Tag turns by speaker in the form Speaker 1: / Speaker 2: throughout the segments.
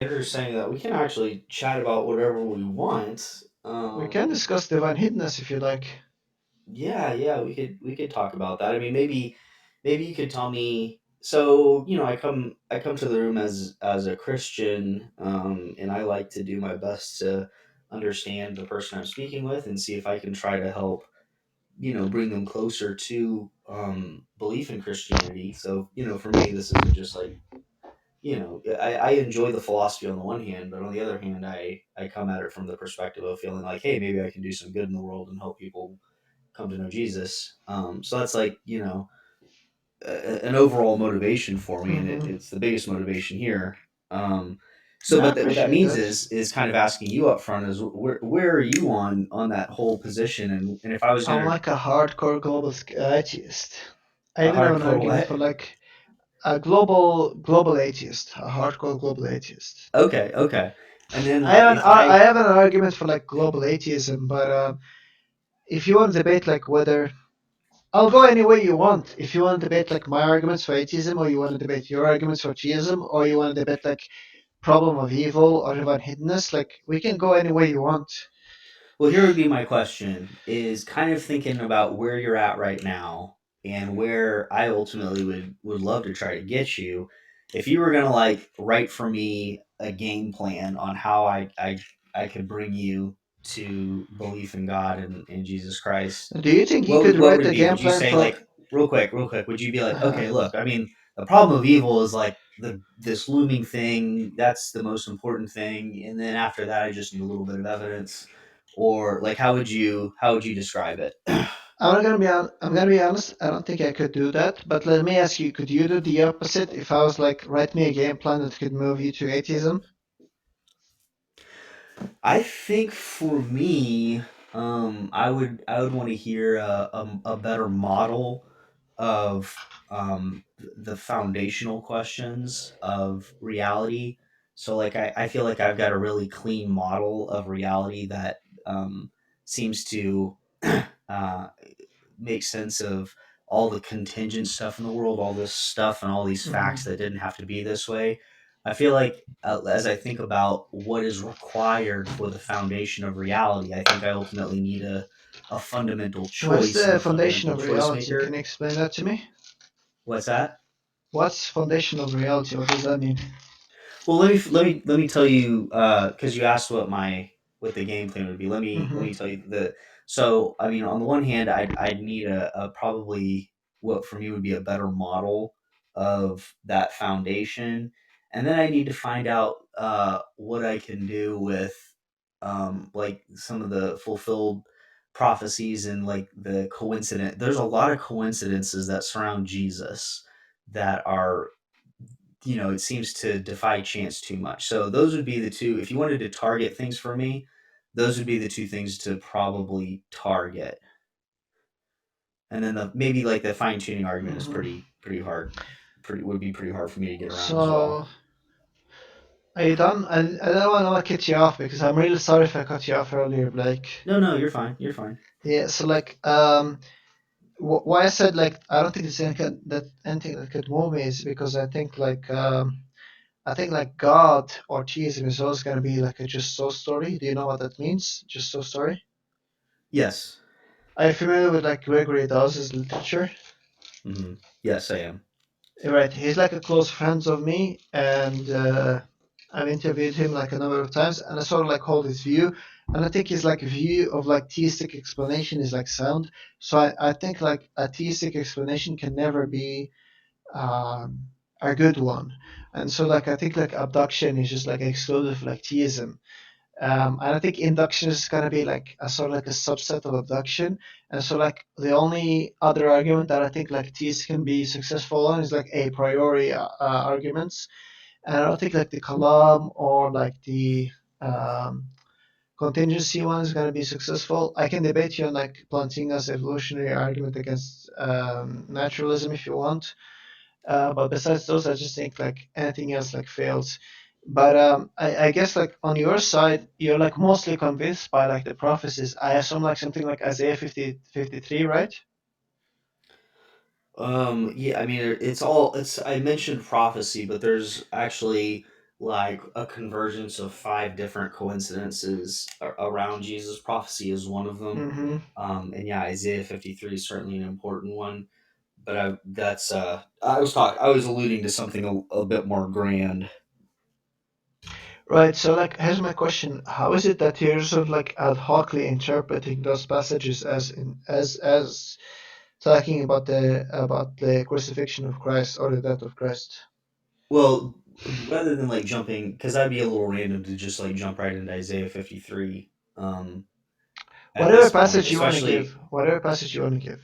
Speaker 1: You're saying that we can actually chat about whatever we want.
Speaker 2: We can discuss divine hiddenness if you like.
Speaker 1: Yeah, yeah, we could talk about that. I mean, maybe you could tell me. So, I come to the room as a Christian, and I like to do my best to understand the person I'm speaking with and see if I can try to help, bring them closer to belief in Christianity. So, for me, this isn't just like, I enjoy the philosophy on the one hand, but on the other hand, I come at it from the perspective of feeling like, hey, maybe I can do some good in the world and help people come to know Jesus. So that's like, an overall motivation for me, and
Speaker 2: Mm-hmm.
Speaker 1: it's the biggest motivation here. Um, so,
Speaker 2: Yeah, I
Speaker 1: but what that
Speaker 2: appreciate
Speaker 1: means
Speaker 2: that.
Speaker 1: is kind of asking you up front is where are you on that whole position, and if I was
Speaker 2: I'm
Speaker 1: gonna
Speaker 2: like a hardcore global atheist. I
Speaker 1: a
Speaker 2: even have an
Speaker 1: hardcore
Speaker 2: argument
Speaker 1: what?
Speaker 2: for like a global atheist, a hardcore global atheist.
Speaker 1: Okay, okay, and then
Speaker 2: I have
Speaker 1: like
Speaker 2: an
Speaker 1: if I
Speaker 2: argument for like global atheism, but if you want to debate like whether I'll go any way you want. If you want to debate like my arguments for atheism, or you want to debate your arguments for theism, or you want to debate like problem of evil or divine hiddenness, like we can go any way you want.
Speaker 1: Well, here would be my question is kind of thinking about where you're at right now and where I ultimately would love to try to get you. If you were gonna like write for me a game plan on how I could bring you to belief in God and Jesus Christ,
Speaker 2: Do you think you
Speaker 1: what
Speaker 2: could
Speaker 1: would
Speaker 2: write
Speaker 1: it
Speaker 2: a
Speaker 1: be?
Speaker 2: game
Speaker 1: Would you
Speaker 2: plan
Speaker 1: say
Speaker 2: for?
Speaker 1: like real quick, would you be like,
Speaker 2: Uh,
Speaker 1: okay, look, I mean, the problem of evil is like this looming thing, that's the most important thing, and then after that I just need a little bit of evidence, or like how would you describe it?
Speaker 2: I'm gonna be honest. I don't think I could do that. But let me ask you: could you do the opposite? If I was like, write me a game plan that could move you to atheism.
Speaker 1: I think for me, I would want to hear a better model of the foundational questions of reality. So like I feel like I've got a really clean model of reality that seems to uh, make sense of all the contingent stuff in the world, all this stuff and all these facts
Speaker 2: Hmm.
Speaker 1: that didn't have to be this way. I feel like as I think about what is required for the foundation of reality, I think I ultimately need a fundamental
Speaker 2: What's
Speaker 1: choice and
Speaker 2: the
Speaker 1: a
Speaker 2: foundation
Speaker 1: fundamental
Speaker 2: of
Speaker 1: choice
Speaker 2: reality? Can
Speaker 1: maker.
Speaker 2: you explain that to me?
Speaker 1: What's that?
Speaker 2: What's foundation of reality? What does that mean?
Speaker 1: Well, let me tell you, because you asked what the game plan would be. Let me
Speaker 2: Hmm.
Speaker 1: tell you the. So I mean, on the one hand, I'd need a probably what for me would be a better model of that foundation, and then I need to find out what I can do with like some of the fulfilled prophecies and like the coincident. There's a lot of coincidences that surround Jesus that are, it seems to defy chance too much. So those would be the two. If you wanted to target things for me, those would be the two things to probably target. And then maybe like the fine tuning argument is
Speaker 2: Hmm.
Speaker 1: pretty hard. Pretty would be pretty hard for me to get around as well.
Speaker 2: So, are you done? I don't want to cut you off because I'm really sorry if I cut you off earlier, Blake.
Speaker 1: No, no, you're fine. You're fine.
Speaker 2: Yeah. So like, why I said like I don't think there's anything that could move me is because I think like God or theism is always gonna be like a just so story. Do you know what that means? Just so story.
Speaker 1: Yes.
Speaker 2: Are you familiar with like Gregory Dawes' literature?
Speaker 1: Hmm. Yes, I am.
Speaker 2: Right, he's like a close friend of me, and I've interviewed him like a number of times, and I sort of like hold his view, and I think his like view of like theistic explanation is like sound. So I think like a theistic explanation can never be um, a good one, and so like I think like abduction is just like exclusive like theism. And I think induction is going to be like a sort of like a subset of abduction. And so like the only other argument that I think like these can be successful on is like a priori arguments. And I don't think like the Kalam or like the um, contingency one is going to be successful. I can debate you on like Plantinga's evolutionary argument against naturalism if you want. But besides those, I just think like anything else like fails. But I guess like on your side, you're like mostly convinced by like the prophecies. I assume like something like Isaiah 53, right?
Speaker 1: Yeah, I mean, it's all it's. I mentioned prophecy, but there's actually like a convergence of five different coincidences around Jesus. Prophecy is one of them.
Speaker 2: Mm-hmm.
Speaker 1: And yeah, Isaiah 53 is certainly an important one. But that's I was alluding to something a bit more grand.
Speaker 2: Right. So, like, here's my question: how is it that you're sort of like ad hocly interpreting those passages as talking about the crucifixion of Christ or the death of Christ?
Speaker 1: Well, rather than like jumping, because that'd be a little random to just like jump right into Isaiah 53 at
Speaker 2: Whatever
Speaker 1: this point,
Speaker 2: passage you want to give,
Speaker 1: especially.
Speaker 2: whatever passage you want to give.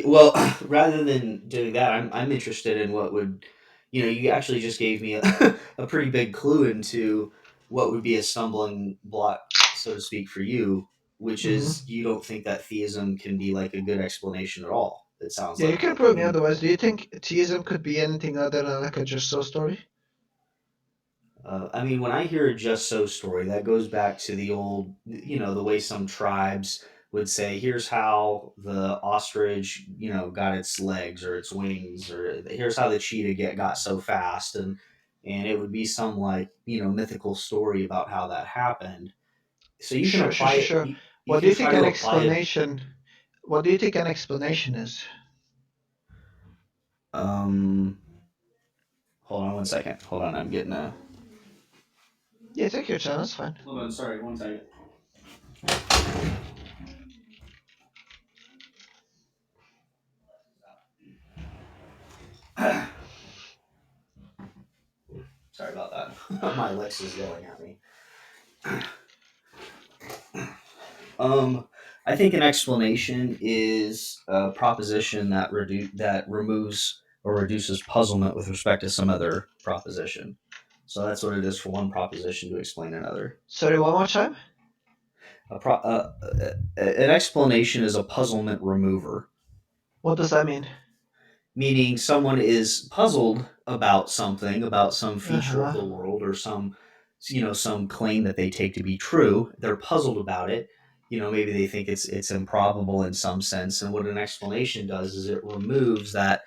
Speaker 1: Well, rather than doing that, I'm interested in what would, you actually just gave me a pretty big clue into what would be a stumbling block, so to speak, for you, which
Speaker 2: Hmm.
Speaker 1: is you don't think that theism can be like a good explanation at all. It sounds
Speaker 2: Yeah, you can
Speaker 1: like
Speaker 2: prove me
Speaker 1: even
Speaker 2: otherwise. Do you think theism could be anything other than like a just so story?
Speaker 1: I mean, when I hear a just so story, that goes back to the old, the way some tribes would say, here's how the ostrich, got its legs or its wings, or here's how the cheetah got so fast. And it would be some like, mythical story about how that happened. So you can
Speaker 2: Sure, sure,
Speaker 1: apply
Speaker 2: sure,
Speaker 1: it,
Speaker 2: sure.
Speaker 1: you
Speaker 2: What do
Speaker 1: can
Speaker 2: you
Speaker 1: try
Speaker 2: think
Speaker 1: to
Speaker 2: an
Speaker 1: apply it.
Speaker 2: explanation? What do you think an explanation is?
Speaker 1: Um, Hold on one second. Hold on, I'm getting a.
Speaker 2: Yeah, take your time. That's fine.
Speaker 1: Hold on, sorry, one second. Sorry about that. My Alexa's yelling at me. I think an explanation is a proposition that removes or reduces puzzlement with respect to some other proposition. So that's what it is for one proposition to explain another.
Speaker 2: Sorry, one more time.
Speaker 1: An explanation is a puzzlement remover,
Speaker 2: What does that mean?
Speaker 1: meaning someone is puzzled about something, about some
Speaker 2: Uh
Speaker 1: feature of
Speaker 2: huh.
Speaker 1: the world or some claim that they take to be true. They're puzzled about it. Maybe they think it's improbable in some sense, and what an explanation does is it removes that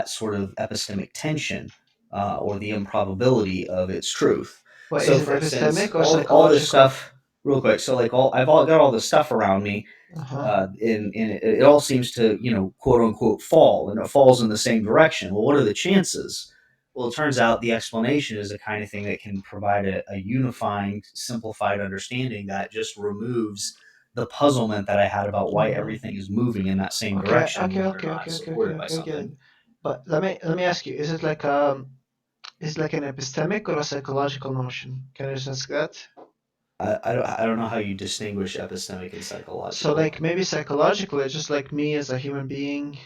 Speaker 1: sort of epistemic tension, or the improbability of its truth.
Speaker 2: What
Speaker 1: So
Speaker 2: is it,
Speaker 1: for instance,
Speaker 2: epistemic or
Speaker 1: all this
Speaker 2: psychological?
Speaker 1: stuff, real quick, so like I've all got all this stuff around me,
Speaker 2: Uh huh.
Speaker 1: and it all seems to, quote unquote, fall, and it falls in the same direction. Well, what are the chances? Well, it turns out the explanation is the kind of thing that can provide a unifying, simplified understanding that just removes the puzzlement that I had about why
Speaker 2: Hmm.
Speaker 1: everything is moving in that same
Speaker 2: Okay,
Speaker 1: direction,
Speaker 2: okay,
Speaker 1: whether or
Speaker 2: okay,
Speaker 1: not
Speaker 2: okay,
Speaker 1: it's
Speaker 2: okay, okay,
Speaker 1: supported by
Speaker 2: okay. I get it.
Speaker 1: something.
Speaker 2: But let me ask you: is it like an epistemic or a psychological notion? Can you just ask that?
Speaker 1: I don't know how you distinguish epistemic and
Speaker 2: So
Speaker 1: psychological.
Speaker 2: like maybe psychologically, just like me as a human being,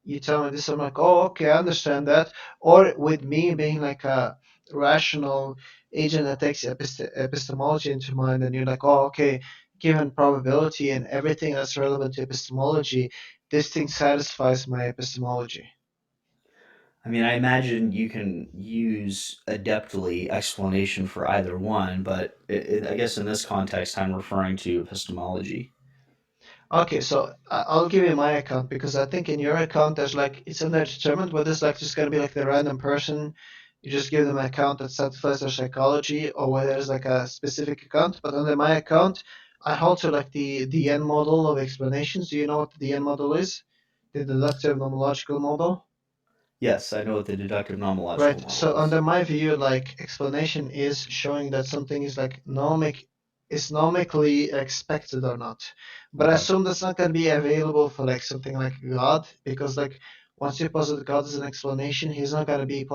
Speaker 2: you tell me this, I'm like, oh, okay, I understand that. Or with me being like a rational agent that takes epistemology into mind, and you're like, oh, okay, given probability and everything that's relevant to epistemology, this thing satisfies my epistemology.
Speaker 1: I mean, I imagine you can use adeptly explanation for either one, but I guess in this context, I'm referring to epistemology.
Speaker 2: Okay, so I'll give you my account because I think in your account there's like it's undetermined whether it's like just gonna be like the random person, you just give them an account that satisfies their psychology, or whether it's like a specific account. But under my account, I hold to like the N model of explanations. Do you know what the N model is? The deductive nomological model.
Speaker 1: Yes, I know what the deductive nomological
Speaker 2: Right.
Speaker 1: model
Speaker 2: So
Speaker 1: is.
Speaker 2: under my view, like explanation is showing that something is like is nomically expected or not. But I
Speaker 1: Okay.
Speaker 2: assume that's not going to be available for like something like God, because like once you posit God as an explanation, he's not going to be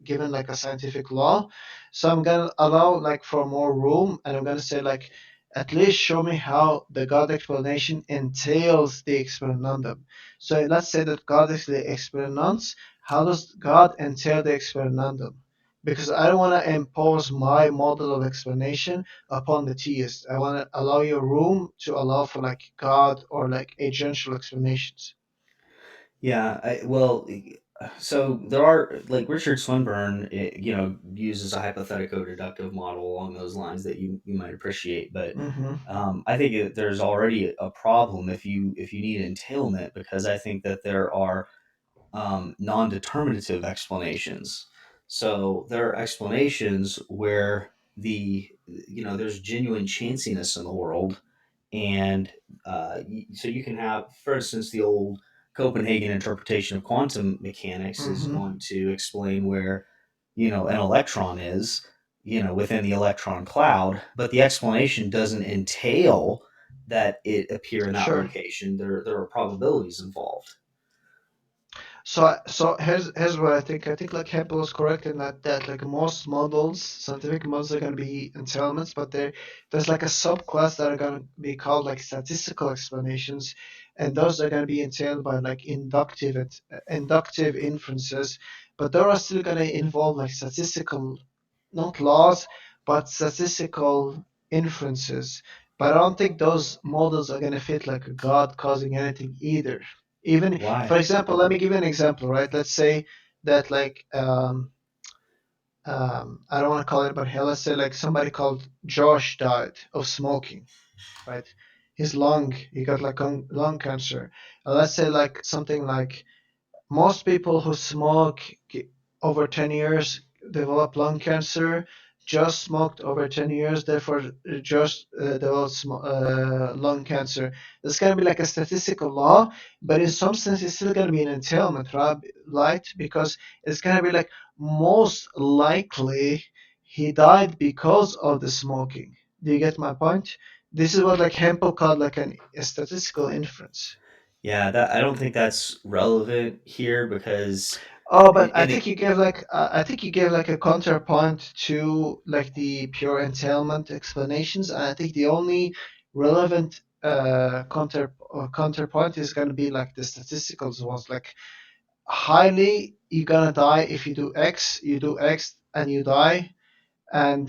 Speaker 2: given like a scientific law. So I'm going to allow like for more room, and I'm going to say like at least show me how the God explanation entails the explanandum. So let's say that God is the explanans. How does God entail the explanandum? Because I don't want to impose my model of explanation upon the theist. I want to allow you room to allow for like God or like agential explanations.
Speaker 1: Yeah, so there are like Richard Swinburne, uses a hypothetico-deductive model along those lines that you might appreciate, but
Speaker 2: Mm-hmm.
Speaker 1: I think there's already a problem if you need entailment, because I think that there are non-determinative explanations. So there are explanations where there's genuine chanciness in the world, and so you can have, for instance, the old Copenhagen interpretation of quantum mechanics is
Speaker 2: Hmm.
Speaker 1: going to explain where an electron is within the electron cloud, but the explanation doesn't entail that it appear in that
Speaker 2: Sure.
Speaker 1: location. There are probabilities involved.
Speaker 2: So here's what I think. I think like Hempel is correct in that like most models, scientific models are going to be entailments, but there's like a subclass that are going to be called like statistical explanations, and those are going to be entailed by like inductive inferences, but they are still going to involve like statistical, not laws, but statistical inferences. But I don't think those models are going to fit like a God causing anything either. Even, for
Speaker 1: Why?
Speaker 2: example, let me give you an example, right? Let's say that like I don't want to call it, but here, let's say like somebody called Josh died of smoking, right? He got like lung cancer. Let's say like something like most people who smoke over 10 years develop lung cancer. Just smoked over 10 years, therefore just developed lung cancer. It's going to be like a statistical law, but in some sense, it's still going to be an entailment, right? Because it's going to be like most likely he died because of the smoking. Do you get my point? This is what like Hempel called like a statistical inference.
Speaker 1: Yeah, that I don't think that's relevant here because
Speaker 2: Oh, but
Speaker 1: in the
Speaker 2: I think you gave like a counterpoint to like the pure entailment explanations, and I think the only relevant counterpoint is going to be like the statistical ones. Like highly, you're gonna die if you do X and you die, and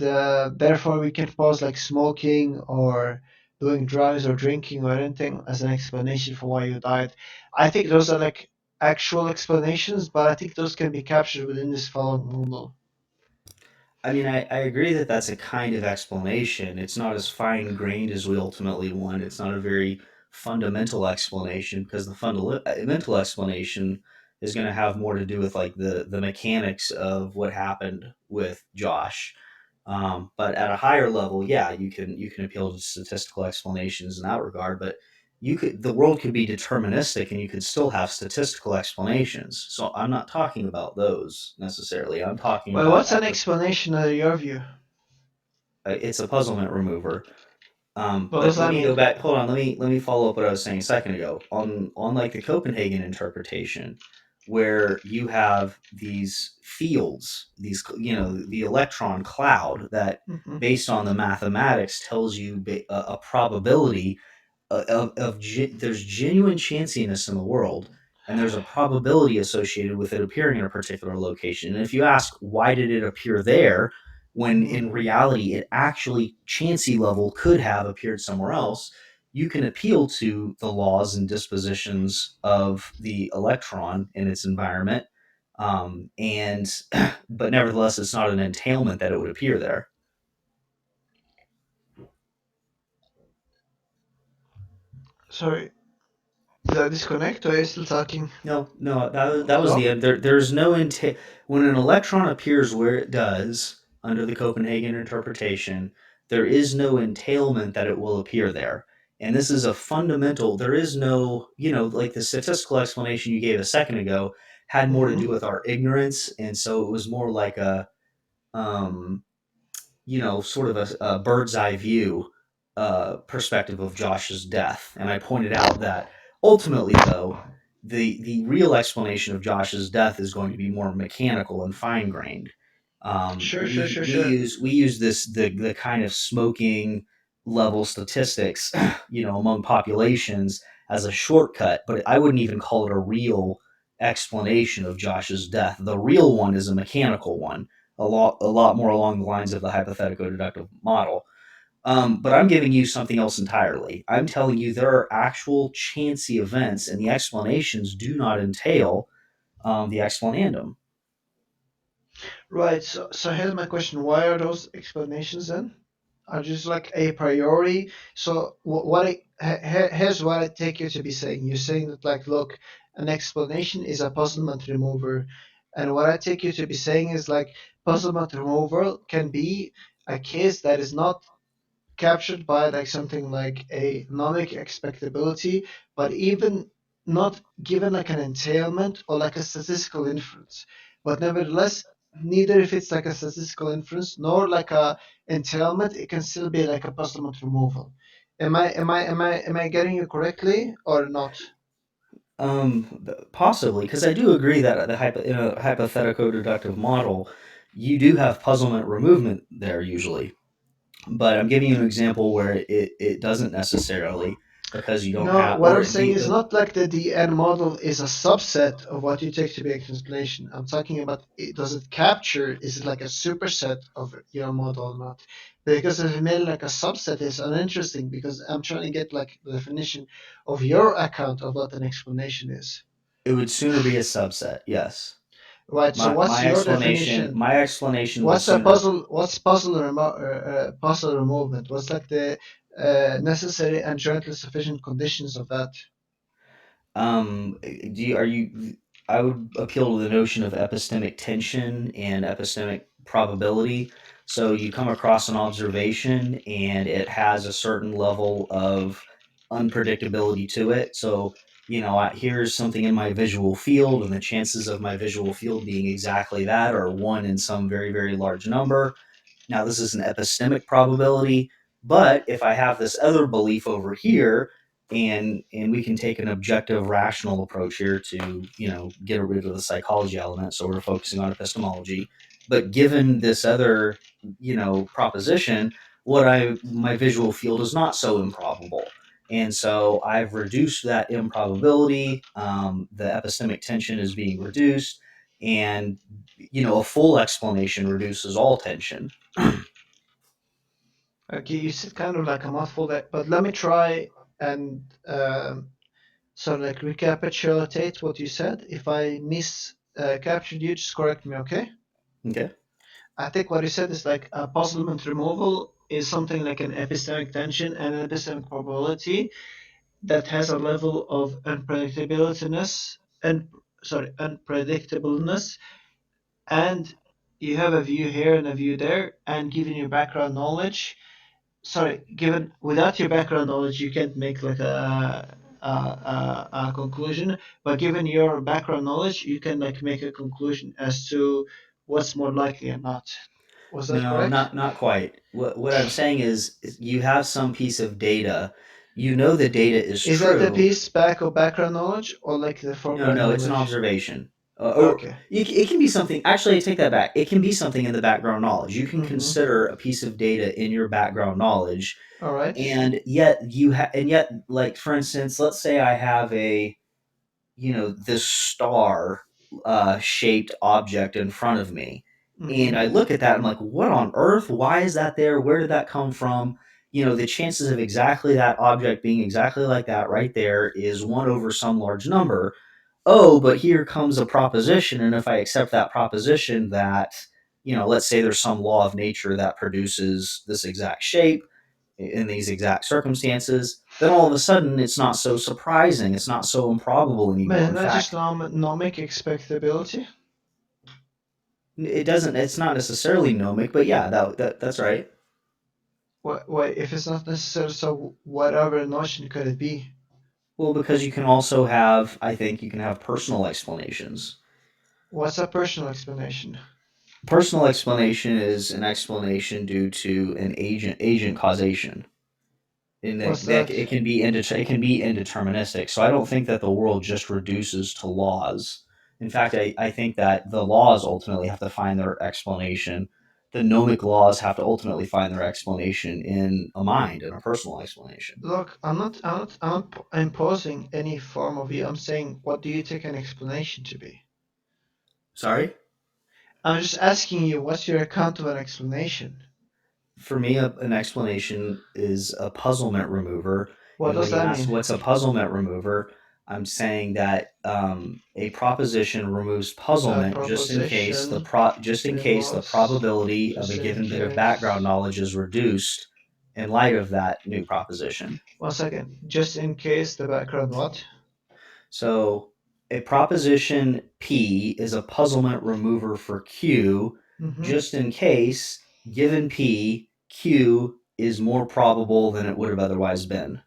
Speaker 2: therefore we can pose like smoking or doing drugs or drinking or anything as an explanation for why you died. I think those are like actual explanations, but I think those can be captured within this following model.
Speaker 1: I mean, I agree that that's a kind of explanation. It's not as fine grained as we ultimately want. It's not a very fundamental explanation because the fundamental explanation is going to have more to do with like the mechanics of what happened with Josh. But at a higher level, yeah, you can appeal to statistical explanations in that regard. But the world could be deterministic, and you could still have statistical explanations. So I'm not talking about those necessarily. I'm talking
Speaker 2: Well,
Speaker 1: about
Speaker 2: what's an
Speaker 1: at the
Speaker 2: explanation under your view?
Speaker 1: it's a puzzlement remover.
Speaker 2: What
Speaker 1: But
Speaker 2: does
Speaker 1: let
Speaker 2: that
Speaker 1: me go
Speaker 2: mean?
Speaker 1: back. Hold on. Let me follow up what I was saying a second ago on like the Copenhagen interpretation, where you have these fields, the electron cloud that,
Speaker 2: Hmm.
Speaker 1: based on the mathematics, tells you a probability there's genuine chanciness in the world, and there's a probability associated with it appearing in a particular location. And if you ask why did it appear there, when
Speaker 2: Hmm.
Speaker 1: in reality it actually chancy level could have appeared somewhere else, you can appeal to the laws and dispositions of the electron in its environment. And but nevertheless, it's not an entailment that it would appear there.
Speaker 2: Sorry, did I disconnect or are you still talking?
Speaker 1: No, no, that was the
Speaker 2: Hello?
Speaker 1: end. There's no when an electron appears where it does under the Copenhagen interpretation, there is no entailment that it will appear there. And this is a fundamental. There is no, like the statistical explanation you gave a second ago had more to
Speaker 2: Hmm.
Speaker 1: do with our ignorance, and so it was more like um, sort of a bird's eye view perspective of Josh's death. And I pointed out that ultimately, though, the real explanation of Josh's death is going to be more mechanical and fine grained.
Speaker 2: Sure, sure,
Speaker 1: We
Speaker 2: sure,
Speaker 1: we
Speaker 2: sure.
Speaker 1: use we use the kind of smoking level statistics, among populations as a shortcut, but I wouldn't even call it a real explanation of Josh's death. The real one is a mechanical one, a lot more along the lines of the hypothetical deductive model. But I'm giving you something else entirely. I'm telling you there are actual chancy events, and the explanations do not entail the explanandum.
Speaker 2: Right. So here's my question: why are those explanations then? Are just like a priori? So here's what I take you to be saying. You're saying that like, look, an explanation is a puzzlement remover, And what I take you to be saying is like puzzlement removal can be a case that is not captured by like something like a nomic expectability, but even not given like an entailment or like a statistical inference. But nevertheless, neither if it's like a statistical inference nor like a entailment, it can still be like a puzzlement removal. Am I getting you correctly or not?
Speaker 1: Possibly, because I do agree that in a hypothetical deductive model, you do have puzzlement removement there usually. But I'm giving you an example where it doesn't necessarily, because you don't
Speaker 2: No,
Speaker 1: have,
Speaker 2: what I'm
Speaker 1: or
Speaker 2: saying is not like the DN model is a subset of what you take to be an explanation. I'm talking about does it capture, is it like a superset of your model or not? Because if it made like a subset is uninteresting because I'm trying to get like the definition of your account of what an explanation is.
Speaker 1: it would sooner be a subset. Yes,
Speaker 2: Right, so what's your definition?
Speaker 1: my explanation will
Speaker 2: What's a
Speaker 1: sooner.
Speaker 2: puzzle? What's puzzle removement? What's like the necessary and jointly sufficient conditions of that?
Speaker 1: Do you, are you? I would appeal to the notion of epistemic tension and epistemic probability. So you come across an observation and it has a certain level of unpredictability to it. So here's something in my visual field, and the chances of my visual field being exactly that are one in some very very large number. Now, this is an epistemic probability, but if I have this other belief over here, and we can take an objective, rational approach here to get rid of the psychology element. So we're focusing on epistemology. But given this other proposition, what I my visual field is not so improbable. And so I've reduced that improbability. The epistemic tension is being reduced, and a full explanation reduces all tension.
Speaker 2: Okay, you said kind of like a mouthful there, but let me try and sort of like recapitulate what you said. If I miss captured you, just correct me, okay?
Speaker 1: Okay.
Speaker 2: I think what you said is like a puzzlement removal is something like an epistemic tension and an epistemic probability that has a level of unpredictabilityness and unpredictableness, and you have a view here and a view there, and given your background knowledge, sorry, given without your background knowledge, you can't make like a conclusion. But given your background knowledge, you can like make a conclusion as to what's more likely or not. Was that
Speaker 1: No,
Speaker 2: correct?
Speaker 1: not quite. What I'm saying is you have some piece of data. You know the data is
Speaker 2: Is that the
Speaker 1: true.
Speaker 2: piece back of background knowledge or like the
Speaker 1: No,
Speaker 2: foreground
Speaker 1: no, it's an
Speaker 2: knowledge?
Speaker 1: observation.
Speaker 2: Okay.
Speaker 1: It can be something. Actually, I take that back. It can be something in the background knowledge. You can
Speaker 2: Mm-hmm.
Speaker 1: consider a piece of data in your background knowledge,
Speaker 2: All right.
Speaker 1: and yet, like for instance, let's say I have this star shaped object in front of me. And I
Speaker 2: Mm-hmm.
Speaker 1: look at that, I'm like, what on earth? Why is that there? Where did that come from? The chances of exactly that object being exactly like that right there is one over some large number. Oh, but here comes a proposition. And if I accept that proposition that, let's say there's some law of nature that produces this exact shape, in these exact circumstances, then all of a sudden it's not so surprising. It's not so improbable
Speaker 2: But
Speaker 1: anymore.
Speaker 2: isn't
Speaker 1: In
Speaker 2: that just
Speaker 1: fact,
Speaker 2: nomic expectability?
Speaker 1: it's not necessarily gnomic, but yeah, that's right.
Speaker 2: What if it's not necessary? So whatever notion could it be?
Speaker 1: Well, because you can also have, I think you can have personal explanations.
Speaker 2: What's a personal explanation?
Speaker 1: Personal explanation is an explanation due to an agent causation. In
Speaker 2: What's
Speaker 1: that
Speaker 2: that?
Speaker 1: it can be indeterministic. So I don't think that the world just reduces to laws. In fact, I think that the laws ultimately have to find their explanation. The gnomic laws have to ultimately find their explanation in a mind and a personal explanation.
Speaker 2: Look, I'm not imposing any form of view. I'm saying, what do you take an explanation to be?
Speaker 1: Sorry.
Speaker 2: I'm just asking you, what's your account of an explanation?
Speaker 1: For me, an explanation is a puzzlement remover.
Speaker 2: What
Speaker 1: And when
Speaker 2: does
Speaker 1: you
Speaker 2: that
Speaker 1: ask
Speaker 2: mean?
Speaker 1: what's a puzzlement remover, I'm saying that a proposition removes
Speaker 2: A
Speaker 1: puzzlement
Speaker 2: proposition
Speaker 1: just in case the
Speaker 2: removes,
Speaker 1: probability of a
Speaker 2: just in
Speaker 1: given bit of background
Speaker 2: case.
Speaker 1: knowledge is reduced in light of that new proposition.
Speaker 2: One second. Just in case the background what?
Speaker 1: So A proposition P is a puzzlement remover for Q,
Speaker 2: Hmm.
Speaker 1: just in case, given P, Q is more probable than it would have otherwise been.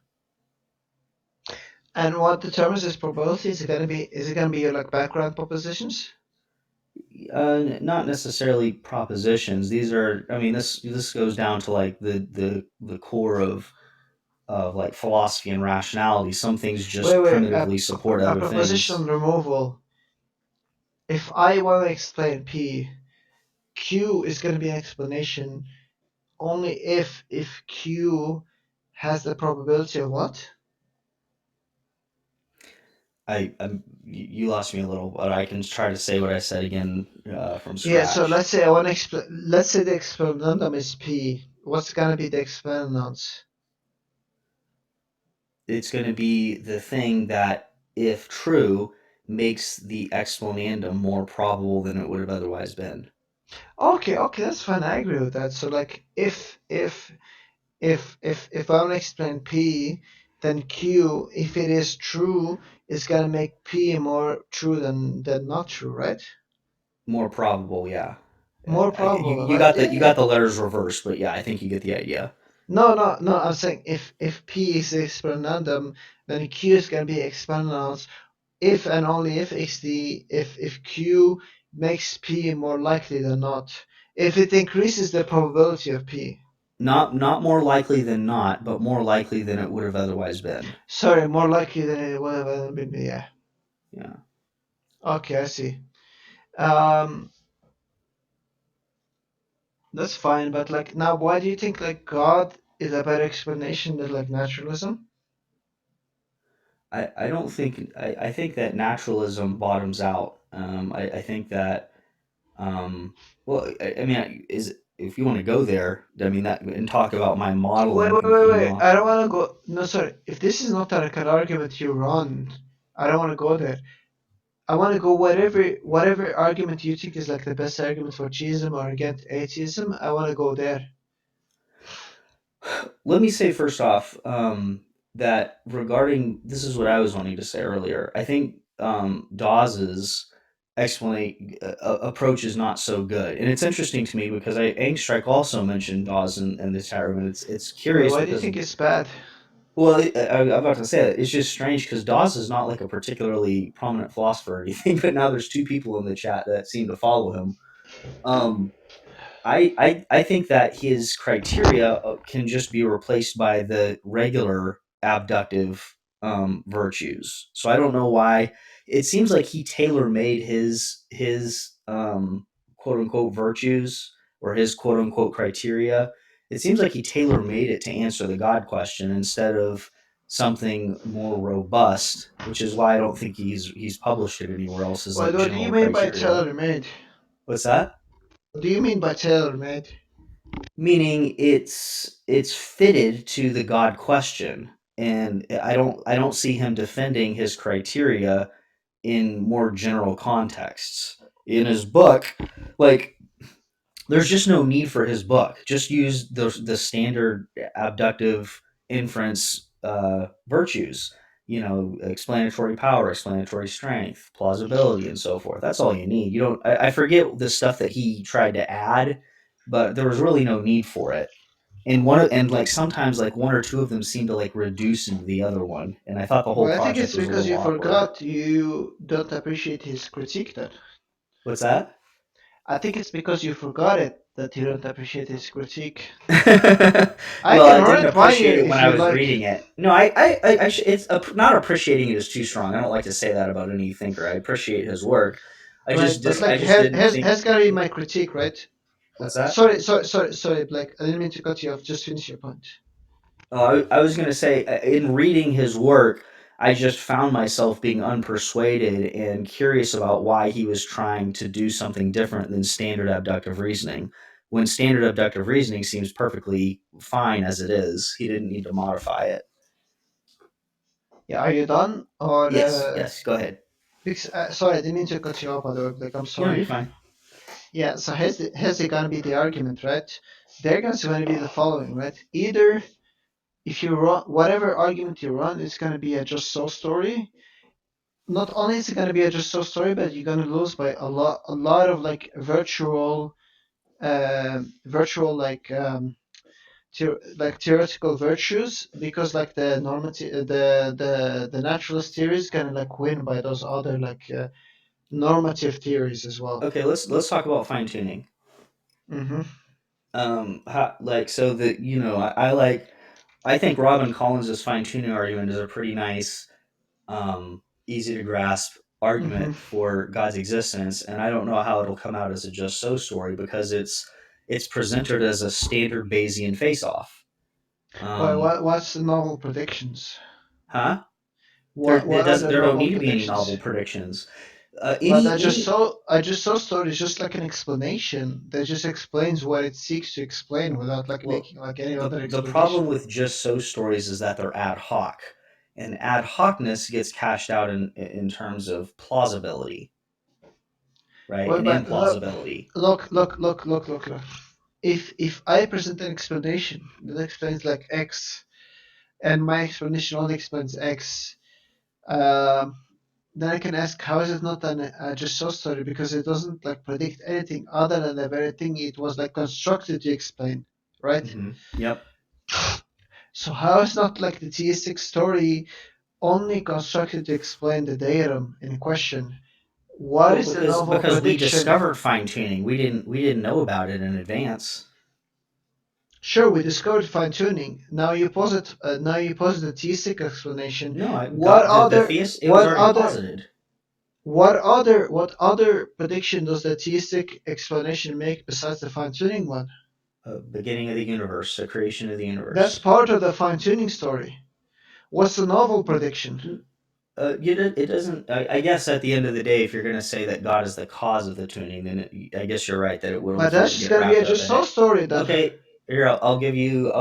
Speaker 2: And what determines this probability? Is it gonna be your like background propositions?
Speaker 1: Not necessarily propositions. These are, I mean, this goes down to like the core of like philosophy and rationality. Some things
Speaker 2: Wait,
Speaker 1: just
Speaker 2: wait.
Speaker 1: primitively support
Speaker 2: A
Speaker 1: other
Speaker 2: proposition
Speaker 1: things.
Speaker 2: removal. If I want to explain P, Q is gonna be an explanation only if Q has the probability of what?
Speaker 1: You lost me a little, but I can try to say what I said again from
Speaker 2: Yeah, so
Speaker 1: scratch.
Speaker 2: let's say I want to let's say the explanandum is P. What's gonna be the explanandum?
Speaker 1: It's going to be the thing that, if true, makes the explanandum more probable than it would have otherwise been.
Speaker 2: Okay, okay, that's fine. I agree with that. So like if I want to explain P, then Q, if it is true, is gonna make P more true than not true, right?
Speaker 1: More probable, yeah.
Speaker 2: More
Speaker 1: You
Speaker 2: probable,
Speaker 1: you
Speaker 2: right?
Speaker 1: got
Speaker 2: Yeah,
Speaker 1: you
Speaker 2: yeah.
Speaker 1: got the letters reversed, but yeah, I think you get the idea.
Speaker 2: No, no, no. I'm saying if P is the explanandum, then Q is gonna be exponentials if and only if it's the if Q makes P more likely than not. If it increases the probability of P.
Speaker 1: Not more likely than not, but more likely than it would have otherwise been.
Speaker 2: Sorry, more likely than it would have been. Yeah.
Speaker 1: Yeah.
Speaker 2: Okay, I see. Um, that's fine, but like now, why do you think like God is a better explanation than like naturalism?
Speaker 1: I don't think I think that naturalism bottoms out. I think that well, I mean, is if you want to go there, I mean that and talk about my
Speaker 2: Wait,
Speaker 1: modeling,
Speaker 2: wait, wait,
Speaker 1: you
Speaker 2: wait.
Speaker 1: know,
Speaker 2: I don't want to go. No, sorry. If this is not like an argument you run, I don't want to go there. I want to go whatever argument you think is like the best argument for theism or against atheism. I want to go there.
Speaker 1: let me say first off that regarding this is what I was wanting to say earlier. I think Dawes's approach is not so good, and it's interesting to me because Angstreich also mentioned Dawes in the chat room, and it's curious
Speaker 2: Why do you
Speaker 1: because
Speaker 2: think it's bad?
Speaker 1: well, I'm about to say it. It's just strange because Dawes is not like a particularly prominent philosopher or anything, but now there's two people in the chat that seem to follow him. Um, I think that his criteria can just be replaced by the regular abductive virtues. So I don't know why. It seems like he tailor made his quote unquote virtues or his quote unquote criteria. It seems like he tailor made it to answer the God question instead of something more robust, which is why I don't think he's published it anywhere else as like
Speaker 2: What do you
Speaker 1: general
Speaker 2: mean by
Speaker 1: criteria.
Speaker 2: tailor made?
Speaker 1: What's that?
Speaker 2: What do you mean by tailor made?
Speaker 1: Meaning it's fitted to the God question, and I don't see him defending his criteria in more general contexts. In his book, like there's just no need for his book. Just use the standard abductive inference virtues. You know, explanatory power, explanatory strength, plausibility, and so forth. That's all you need. You don't. I forget the stuff that he tried to add, but there was really no need for it. And like sometimes like one or two of them seem to like reduce into the other one, and I thought the whole
Speaker 2: Well, I think
Speaker 1: project
Speaker 2: it's
Speaker 1: was a
Speaker 2: because
Speaker 1: little
Speaker 2: you
Speaker 1: awkward.
Speaker 2: forgot you don't appreciate his critique then.
Speaker 1: What's that?
Speaker 2: I think it's because you forgot it that you don't appreciate his critique. I
Speaker 1: Well,
Speaker 2: can
Speaker 1: I
Speaker 2: run
Speaker 1: didn't
Speaker 2: it by you
Speaker 1: appreciate it when
Speaker 2: if
Speaker 1: I
Speaker 2: you
Speaker 1: was
Speaker 2: like.
Speaker 1: reading it. No, it's not appreciating it is too strong. I don't like to say that about any thinker. I appreciate his work.
Speaker 2: Right, but
Speaker 1: I
Speaker 2: like
Speaker 1: just didn't think.
Speaker 2: has gotta be my critique, right?
Speaker 1: What's that?
Speaker 2: Sorry, Blake. I didn't mean to cut you off. Just finish your point.
Speaker 1: Oh, I was gonna say, in reading his work, I just found myself being unpersuaded and curious about why he was trying to do something different than standard abductive reasoning. When standard abductive reasoning seems perfectly fine as it is, he didn't need to modify it.
Speaker 2: Yeah, are you done? Or
Speaker 1: Yes, yes, go ahead.
Speaker 2: because, sorry, I didn't mean to cut you off. By the way, Blake, I'm
Speaker 1: You know, you're
Speaker 2: sorry.
Speaker 1: fine.
Speaker 2: Yeah, so here's gonna be the argument, right? The argument's gonna be the following, right? Either if you run whatever argument you run, it's gonna be a just so story, not only is it gonna be a just so story, but you're gonna lose by a lot of like virtual like theoretical virtues because like the normative the naturalist theories can like win by those other normative theories as well.
Speaker 1: Okay, let's talk about fine tuning.
Speaker 2: Hmm.
Speaker 1: Like so that I think Robin Collins's fine tuning argument is a pretty nice, easy to grasp
Speaker 2: Hmm.
Speaker 1: argument for God's existence, and I don't know how it'll come out as a just so story because it's presented as a standard Bayesian face-off.
Speaker 2: What's the novel predictions?
Speaker 1: Huh?
Speaker 2: What are the
Speaker 1: There don't
Speaker 2: novel
Speaker 1: need to be any
Speaker 2: predictions?
Speaker 1: novel predictions.
Speaker 2: But
Speaker 1: Any
Speaker 2: I just saw story is just like an explanation that just explains what it seeks to explain without like
Speaker 1: Well,
Speaker 2: making like any other
Speaker 1: the problem
Speaker 2: explanation.
Speaker 1: with just so stories is that they're ad hoc, and ad hocness gets cashed out in terms of plausibility, right,
Speaker 2: Well,
Speaker 1: and
Speaker 2: but
Speaker 1: implausibility.
Speaker 2: look. If I present an explanation that explains like X, and my explanation only explains X, um, then I can ask how is it not a just so story because it doesn't like predict anything other than the very thing it was like constructed to explain, right?
Speaker 1: Yep.
Speaker 2: So how is not like the theistic story only constructed to explain the datum in question? What
Speaker 1: Well,
Speaker 2: is the novel
Speaker 1: because we
Speaker 2: prediction?
Speaker 1: discovered fine tuning, we didn't know about it in advance.
Speaker 2: Sure, we discovered fine tuning. Now you posit a theistic explanation.
Speaker 1: No, I
Speaker 2: What
Speaker 1: got the
Speaker 2: other
Speaker 1: theist. It was
Speaker 2: what
Speaker 1: already
Speaker 2: other
Speaker 1: posited.
Speaker 2: what other prediction does the theistic explanation make besides the fine tuning one?
Speaker 1: Beginning of the universe, the creation of the
Speaker 2: That's
Speaker 1: universe.
Speaker 2: part of the fine tuning story. What's the novel prediction?
Speaker 1: It doesn't. I guess at the end of the day, if you're going to say that God is the cause of the tuning, then I guess you're right that it will
Speaker 2: But that's
Speaker 1: unfold and
Speaker 2: just
Speaker 1: get
Speaker 2: gonna be
Speaker 1: wrapped
Speaker 2: a
Speaker 1: up
Speaker 2: just
Speaker 1: in
Speaker 2: so
Speaker 1: it.
Speaker 2: story then.
Speaker 1: Okay, here I'll give you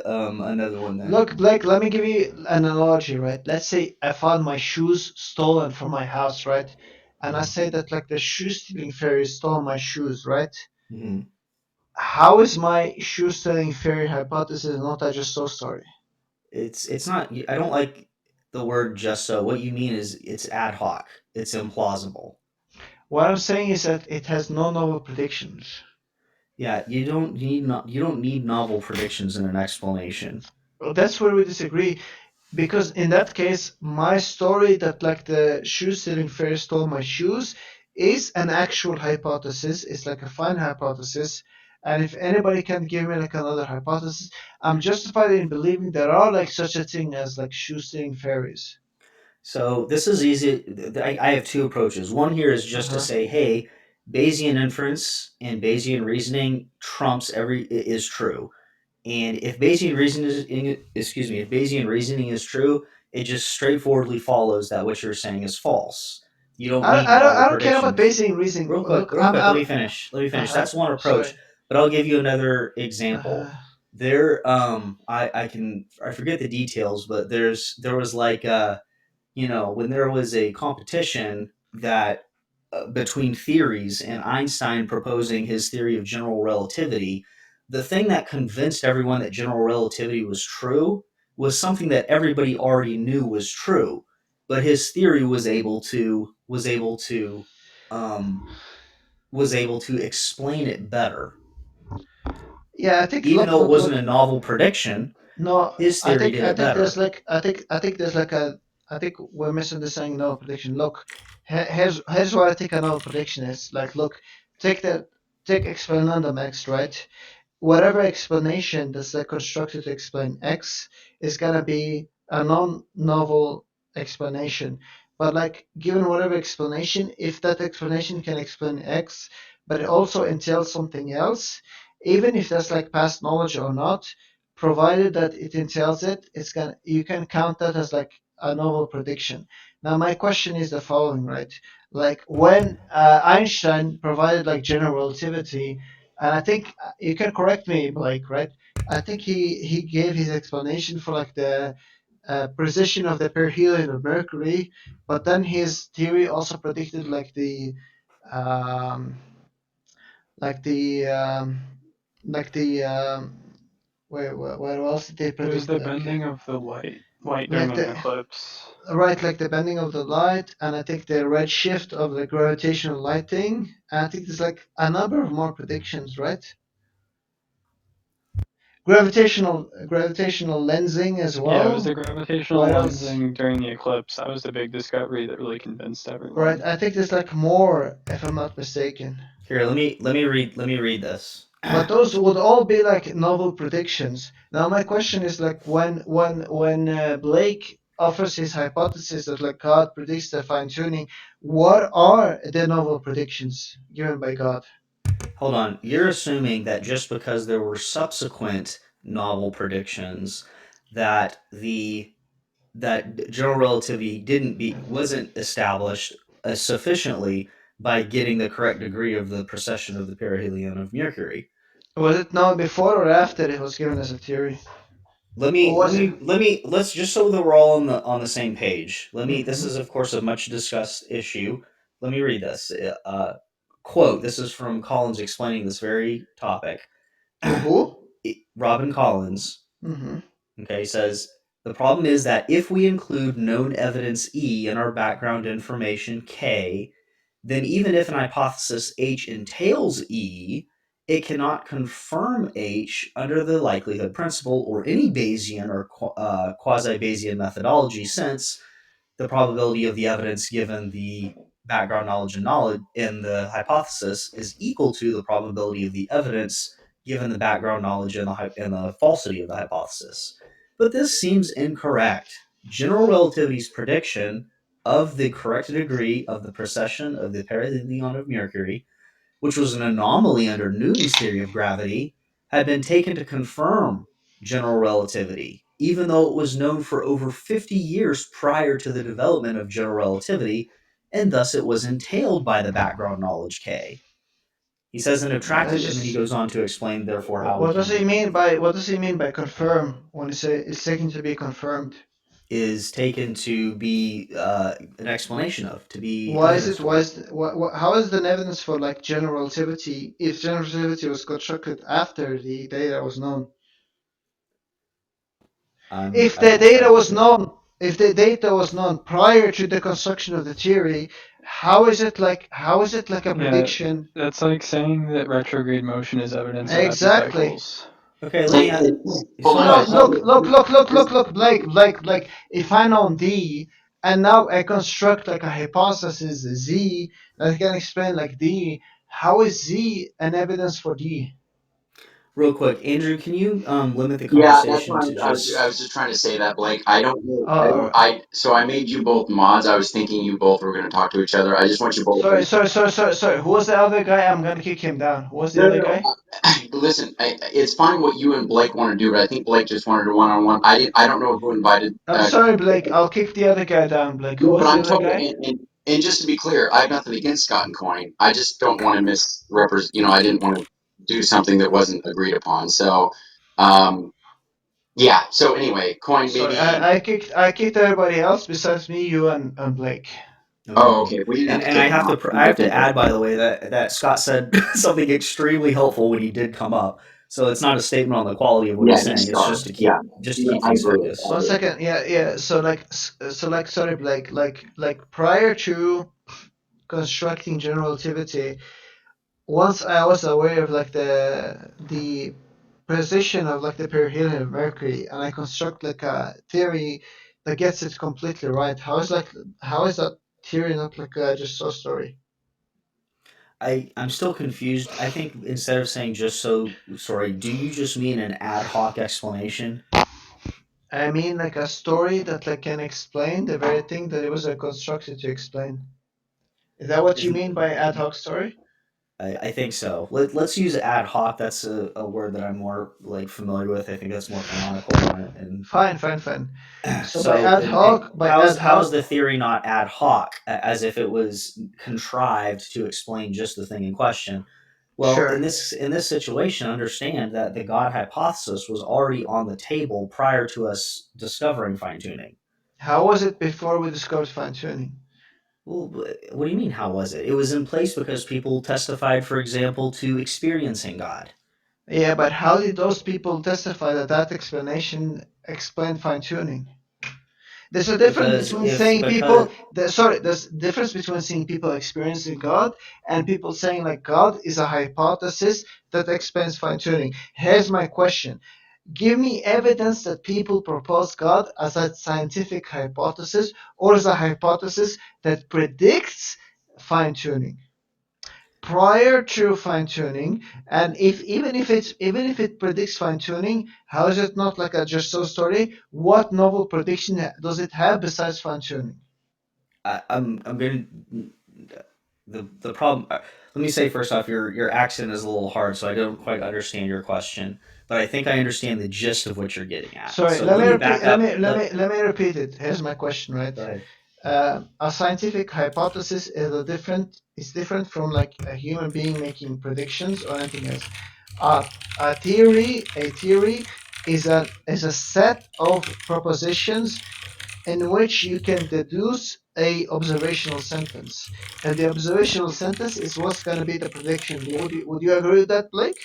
Speaker 1: another one then.
Speaker 2: Look, Blake, let me give you an analogy, right? Let's say I found my shoes stolen from my house, right? And I
Speaker 1: Mm-hmm.
Speaker 2: say that like the shoe stealing fairy stole my shoes, right?
Speaker 1: Mm-hmm.
Speaker 2: How is my shoe stealing fairy hypothesis not a just so story?
Speaker 1: It's not. I don't like the word just so. What you mean is it's ad hoc. It's implausible.
Speaker 2: What I'm saying is that it has no novel predictions.
Speaker 1: Yeah, you don't need novel predictions in an explanation.
Speaker 2: Well, that's where we disagree. Because in that case, my story that like the shoe stealing fairy stole my shoes is an actual hypothesis. It's like a fine hypothesis. And if anybody can give me like another hypothesis, I'm justified in believing there are like such a thing as like shoe stealing fairies.
Speaker 1: So this is easy. I have two approaches. One here is just to
Speaker 2: Uh-huh.
Speaker 1: say, hey, Bayesian inference and Bayesian reasoning trumps is true. And if Bayesian reasoning if Bayesian reasoning is true, it just straightforwardly follows that what you're saying is false. You don't need novel
Speaker 2: I don't care about
Speaker 1: predictions.
Speaker 2: Bayesian reasoning. Look,
Speaker 1: Real quick, let
Speaker 2: I'm
Speaker 1: me finish. Let me finish.
Speaker 2: uh-huh.
Speaker 1: That's one approach,
Speaker 2: Sorry.
Speaker 1: but I'll give you another example.
Speaker 2: Uh-huh.
Speaker 1: I forget the details, but there was like when there was a competition that between theories and Einstein proposing his theory of general relativity, the thing that convinced everyone that general relativity was true was something that everybody already knew was true, but his theory um, was able to explain it better,
Speaker 2: Yeah, I think
Speaker 1: even though it wasn't
Speaker 2: look.
Speaker 1: a novel prediction.
Speaker 2: No,
Speaker 1: His theory did
Speaker 2: I
Speaker 1: it
Speaker 2: think there's
Speaker 1: better.
Speaker 2: like I think there's like a I think we're misunderstanding null prediction. Look, here's what I think a null prediction is. Like, look, take the take exponendum x, right? Whatever explanation that's like constructed to explain x is gonna be a non-novel explanation. But like given whatever explanation, if that explanation can explain x, but it also entails something else, even if that's like past knowledge or not, provided that it entails it, it's gonna you can count that as like a novel prediction. Now my question is the following, right? Like when Einstein provided like general relativity, and I think you can correct me, Blake, right? I think he gave his explanation for like the precision of the perihelion of Mercury, but then his theory also predicted um, like the um, like the where else did they
Speaker 3: It was
Speaker 2: predict
Speaker 3: the bending of the light
Speaker 2: like
Speaker 3: during an
Speaker 2: the
Speaker 3: eclipse.
Speaker 2: right, like the bending of the light, and I think the red shift of the gravitational lighting. And I think there's like a number of more predictions, right? Gravitational lensing as
Speaker 3: Yeah, it was
Speaker 2: well.
Speaker 3: the gravitational
Speaker 2: What else?
Speaker 3: lensing during the eclipse. That was the big discovery that really convinced
Speaker 2: Right,
Speaker 3: everyone.
Speaker 2: I think there's like more, if I'm not mistaken.
Speaker 1: Here, let me read this.
Speaker 2: But those would all be like novel predictions. Now my question is like when Blake offers his hypothesis that like God predicts the fine tuning, what are the novel predictions given by God?
Speaker 1: Hold on. You're assuming that just because there were subsequent novel predictions that the that general relativity didn't be wasn't established sufficiently by getting the correct degree of the precession of the perihelion of Mercury.
Speaker 2: Was it known before or after it was given as a theory?
Speaker 1: Let
Speaker 2: Or
Speaker 1: me let
Speaker 2: was it?
Speaker 1: me let me let's just so that we're all on the same page. This
Speaker 2: Hmm.
Speaker 1: is of course a much discussed issue. Let me read this. Quote, this is from Collins explaining this very topic.
Speaker 2: To who?
Speaker 1: Robin Collins,
Speaker 2: Hmm.
Speaker 1: okay, says the problem is that if we include known evidence E in our background information K, then even if an hypothesis H entails E, it cannot confirm H under the likelihood principle or any Bayesian or quasi Bayesian methodology, since the probability of the evidence given the background knowledge in the hypothesis is equal to the probability of the evidence given the background knowledge in the falsity of the hypothesis. But this seems incorrect. General relativity's prediction of the correct degree of the precession of the perihelion of Mercury, which was an anomaly under Newton's theory of gravity, had been taken to confirm general relativity, even though it was known for over 50 years prior to the development of general relativity, and thus it was entailed by the background knowledge K. He says an
Speaker 2: That's
Speaker 1: attractive, and then he
Speaker 2: just.
Speaker 1: goes on to explain, therefore, how we
Speaker 2: What does he
Speaker 1: can
Speaker 2: mean by confirm when he say it's taken to be confirmed?
Speaker 1: is taken to be an explanation of, to be
Speaker 2: Why is
Speaker 1: evidence
Speaker 2: it?
Speaker 1: for.
Speaker 2: How is the evidence for like general relativity if general relativity was constructed after the data was known? If
Speaker 1: I'm
Speaker 2: the
Speaker 1: not
Speaker 2: data
Speaker 1: quite
Speaker 2: was
Speaker 1: clear.
Speaker 2: known, if the data was known prior to the construction of the theory, how is it like a
Speaker 3: Yeah,
Speaker 2: prediction?
Speaker 3: that's like saying that retrograde motion is evidence of
Speaker 2: Exactly.
Speaker 3: epicycles.
Speaker 1: Okay, let me.
Speaker 4: Hey, hold
Speaker 1: So
Speaker 4: on,
Speaker 2: No,
Speaker 4: guys.
Speaker 1: what?
Speaker 2: look, look, look, look, look, look, Blake. If I know D, and now I construct like a hypothesis Z that can explain like D, how is Z an evidence for D?
Speaker 1: Real quick, Andrew, can you limit the
Speaker 4: Yeah, that's
Speaker 1: conversation
Speaker 4: what
Speaker 1: to
Speaker 4: I
Speaker 1: just
Speaker 4: was just trying to say that, Blake. I don't know.
Speaker 2: Uh,
Speaker 4: So I made you both mods. I was thinking you both were going to talk to each other. I just want you both to.
Speaker 2: sorry. Who was the other guy? I'm gonna kick him down. Who was the
Speaker 4: No, no,
Speaker 2: other
Speaker 4: no.
Speaker 2: guy?
Speaker 4: Listen, it's fine what you and Blake want to do, but I think Blake just wanted a one-on-one. I don't know who invited.
Speaker 2: I'm sorry, Blake. I'll kick the other guy down, Blake. Who
Speaker 4: No, but
Speaker 2: was the
Speaker 4: I'm
Speaker 2: other
Speaker 4: totally.
Speaker 2: guy?
Speaker 4: And just to be clear, I have nothing against Scott and Coin. I just don't want to misrepresent. I didn't want to do something that wasn't agreed upon. So, um, yeah. So anyway, Coin,
Speaker 2: Sorry,
Speaker 4: maybe.
Speaker 2: I kicked everybody else besides me, you, and Blake.
Speaker 1: okay.
Speaker 4: Oh, okay. We didn't have to
Speaker 1: And
Speaker 4: kick
Speaker 1: I
Speaker 4: him
Speaker 1: have
Speaker 4: off.
Speaker 1: to I have to add, by the way, that Scott said something extremely helpful when he did come up. So it's not a statement on the quality of what
Speaker 4: Yeah,
Speaker 1: he's
Speaker 4: he's
Speaker 1: saying. It's
Speaker 4: star.
Speaker 1: just to
Speaker 4: Yeah,
Speaker 1: keep
Speaker 4: I
Speaker 1: things
Speaker 4: agree. I
Speaker 1: focused.
Speaker 2: One
Speaker 4: agree.
Speaker 2: second. Yeah, yeah. Sorry, Blake. Like prior to constructing general relativity, once I was aware of like the position of like the perihelion of Mercury, and I construct like a theory that gets it completely right. How is that theory not like just a story?
Speaker 1: I'm still confused. I think instead of saying just so sorry, do you just mean an ad hoc explanation?
Speaker 2: I mean like a story that like can explain the very thing that it was constructed to explain. Is that what you
Speaker 1: Isn't
Speaker 2: mean by ad hoc story?
Speaker 1: I think so. Let's use ad hoc. That's a word that I'm more like familiar with. I think that's more canonical and
Speaker 2: Fine, fine, fine. So by
Speaker 1: so
Speaker 2: ad hoc, by ad
Speaker 1: how's
Speaker 2: hoc,
Speaker 1: the theory not ad hoc, as if it was contrived to explain just the thing in question? Well,
Speaker 2: sure.
Speaker 1: in this situation, understand that the God hypothesis was already on the table prior to us discovering fine tuning.
Speaker 2: How was it before we discovered fine tuning?
Speaker 1: Well, what do you mean? How was it? It was in place because people testified, for example, to experiencing God.
Speaker 2: Yeah, but how did those people testify that that explanation explained fine tuning? There's a difference
Speaker 1: because
Speaker 2: between
Speaker 1: if
Speaker 2: saying
Speaker 1: because
Speaker 2: people. There's a difference between seeing people experiencing God and people saying like God is a hypothesis that explains fine tuning. Here's my question: give me evidence that people propose God as a scientific hypothesis or as a hypothesis that predicts fine tuning prior to fine tuning. And if even if it predicts fine tuning, how is it not like a just so story? What novel prediction does it have besides fine tuning?
Speaker 1: I'm gonna the problem. Let me say first off, your accent is a little hard, so I don't quite understand your question. But I think I understand the gist of what you're getting at.
Speaker 2: Sorry,
Speaker 1: So
Speaker 2: let
Speaker 1: let
Speaker 2: me
Speaker 1: me
Speaker 2: repeat.
Speaker 1: back up.
Speaker 2: Let me repeat it. Here's my question. Right,
Speaker 1: Go ahead.
Speaker 2: a scientific hypothesis is different from like a human being making predictions or anything else. A theory is a set of propositions in which you can deduce a observational sentence, and the observational sentence is what's going to be the prediction. Would you agree with that, Blake?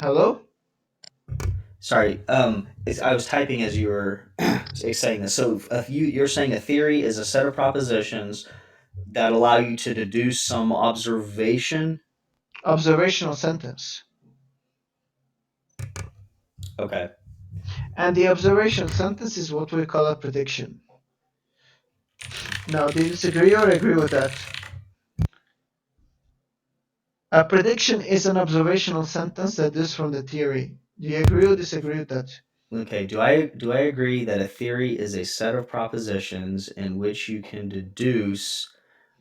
Speaker 2: Hello.
Speaker 1: Sorry, I was typing as you were saying this. So, if you're saying a theory is a set of propositions that allow you to deduce some observation.
Speaker 2: Observational sentence.
Speaker 1: Okay.
Speaker 2: And the observational sentence is what we call a prediction. Now, do you disagree or agree with that? A prediction is an observational sentence that is from the theory. Do you agree or disagree with that?
Speaker 1: Okay. Do I agree that a theory is a set of propositions in which you can deduce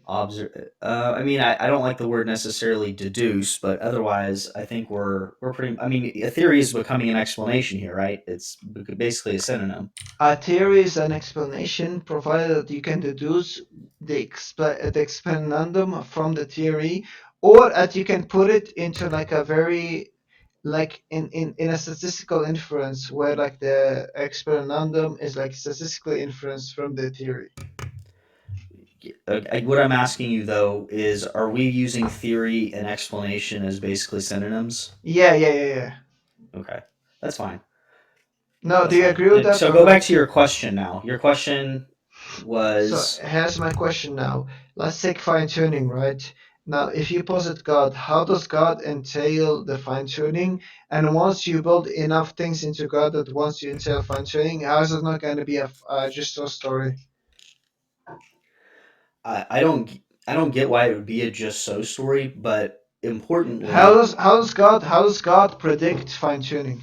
Speaker 1: I mean, I don't like the word necessarily deduce, but otherwise, I think we're pretty. I mean, a theory is becoming an explanation here, right? It's basically a synonym.
Speaker 2: A theory is an explanation provided that you can deduce the explanandum from the theory, or that you can put it into like a very like in a statistical inference where like the explanandum is like statistically inferenced from the theory.
Speaker 1: What I'm asking you though is, are we using theory and explanation as basically synonyms?
Speaker 2: Yeah.
Speaker 1: Okay, that's fine.
Speaker 2: No, do
Speaker 1: That's
Speaker 2: you
Speaker 1: fine.
Speaker 2: agree with that
Speaker 1: So
Speaker 2: or
Speaker 1: go back
Speaker 2: not?
Speaker 1: to your question now. Your question
Speaker 2: So
Speaker 1: was
Speaker 2: here's my question now. Let's take fine tuning, right? Now, if you posit God, how does God entail the fine tuning? And once you build enough things into God that once you entail fine tuning, how is it not going to be just a story?
Speaker 1: I, I don't I don't get why it would be a just so story, but
Speaker 2: How
Speaker 1: importantly,
Speaker 2: does how does God predict fine tuning?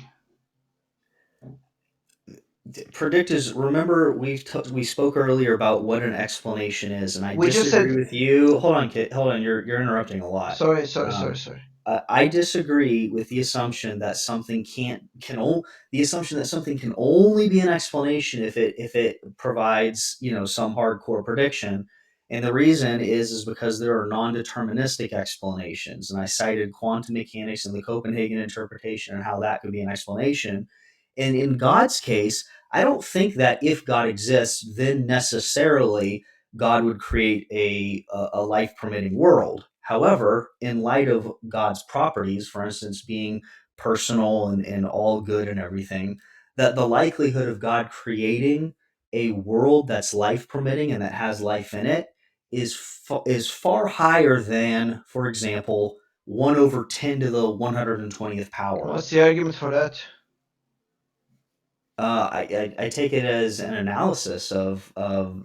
Speaker 1: predict is, remember we spoke earlier about what an explanation is, and I
Speaker 2: We just
Speaker 1: disagree
Speaker 2: said
Speaker 1: with you. Hold on, kid. Hold on. You're interrupting a lot.
Speaker 2: sorry,
Speaker 1: Um,
Speaker 2: sorry.
Speaker 1: I disagree with the assumption that something can't can only the assumption that something can only be an explanation if it provides some hardcore prediction. And the reason is because there are non-deterministic explanations, and I cited quantum mechanics and the Copenhagen interpretation and how that could be an explanation. And in God's case, I don't think that if God exists, then necessarily God would create a life permitting world. However, in light of God's properties, for instance, being personal and all good and everything, that the likelihood of God creating a world that's life permitting and that has life in it is far higher than, for example, 1 over 10 to the 120th power.
Speaker 2: What's the argument for that?
Speaker 1: I take it as an analysis of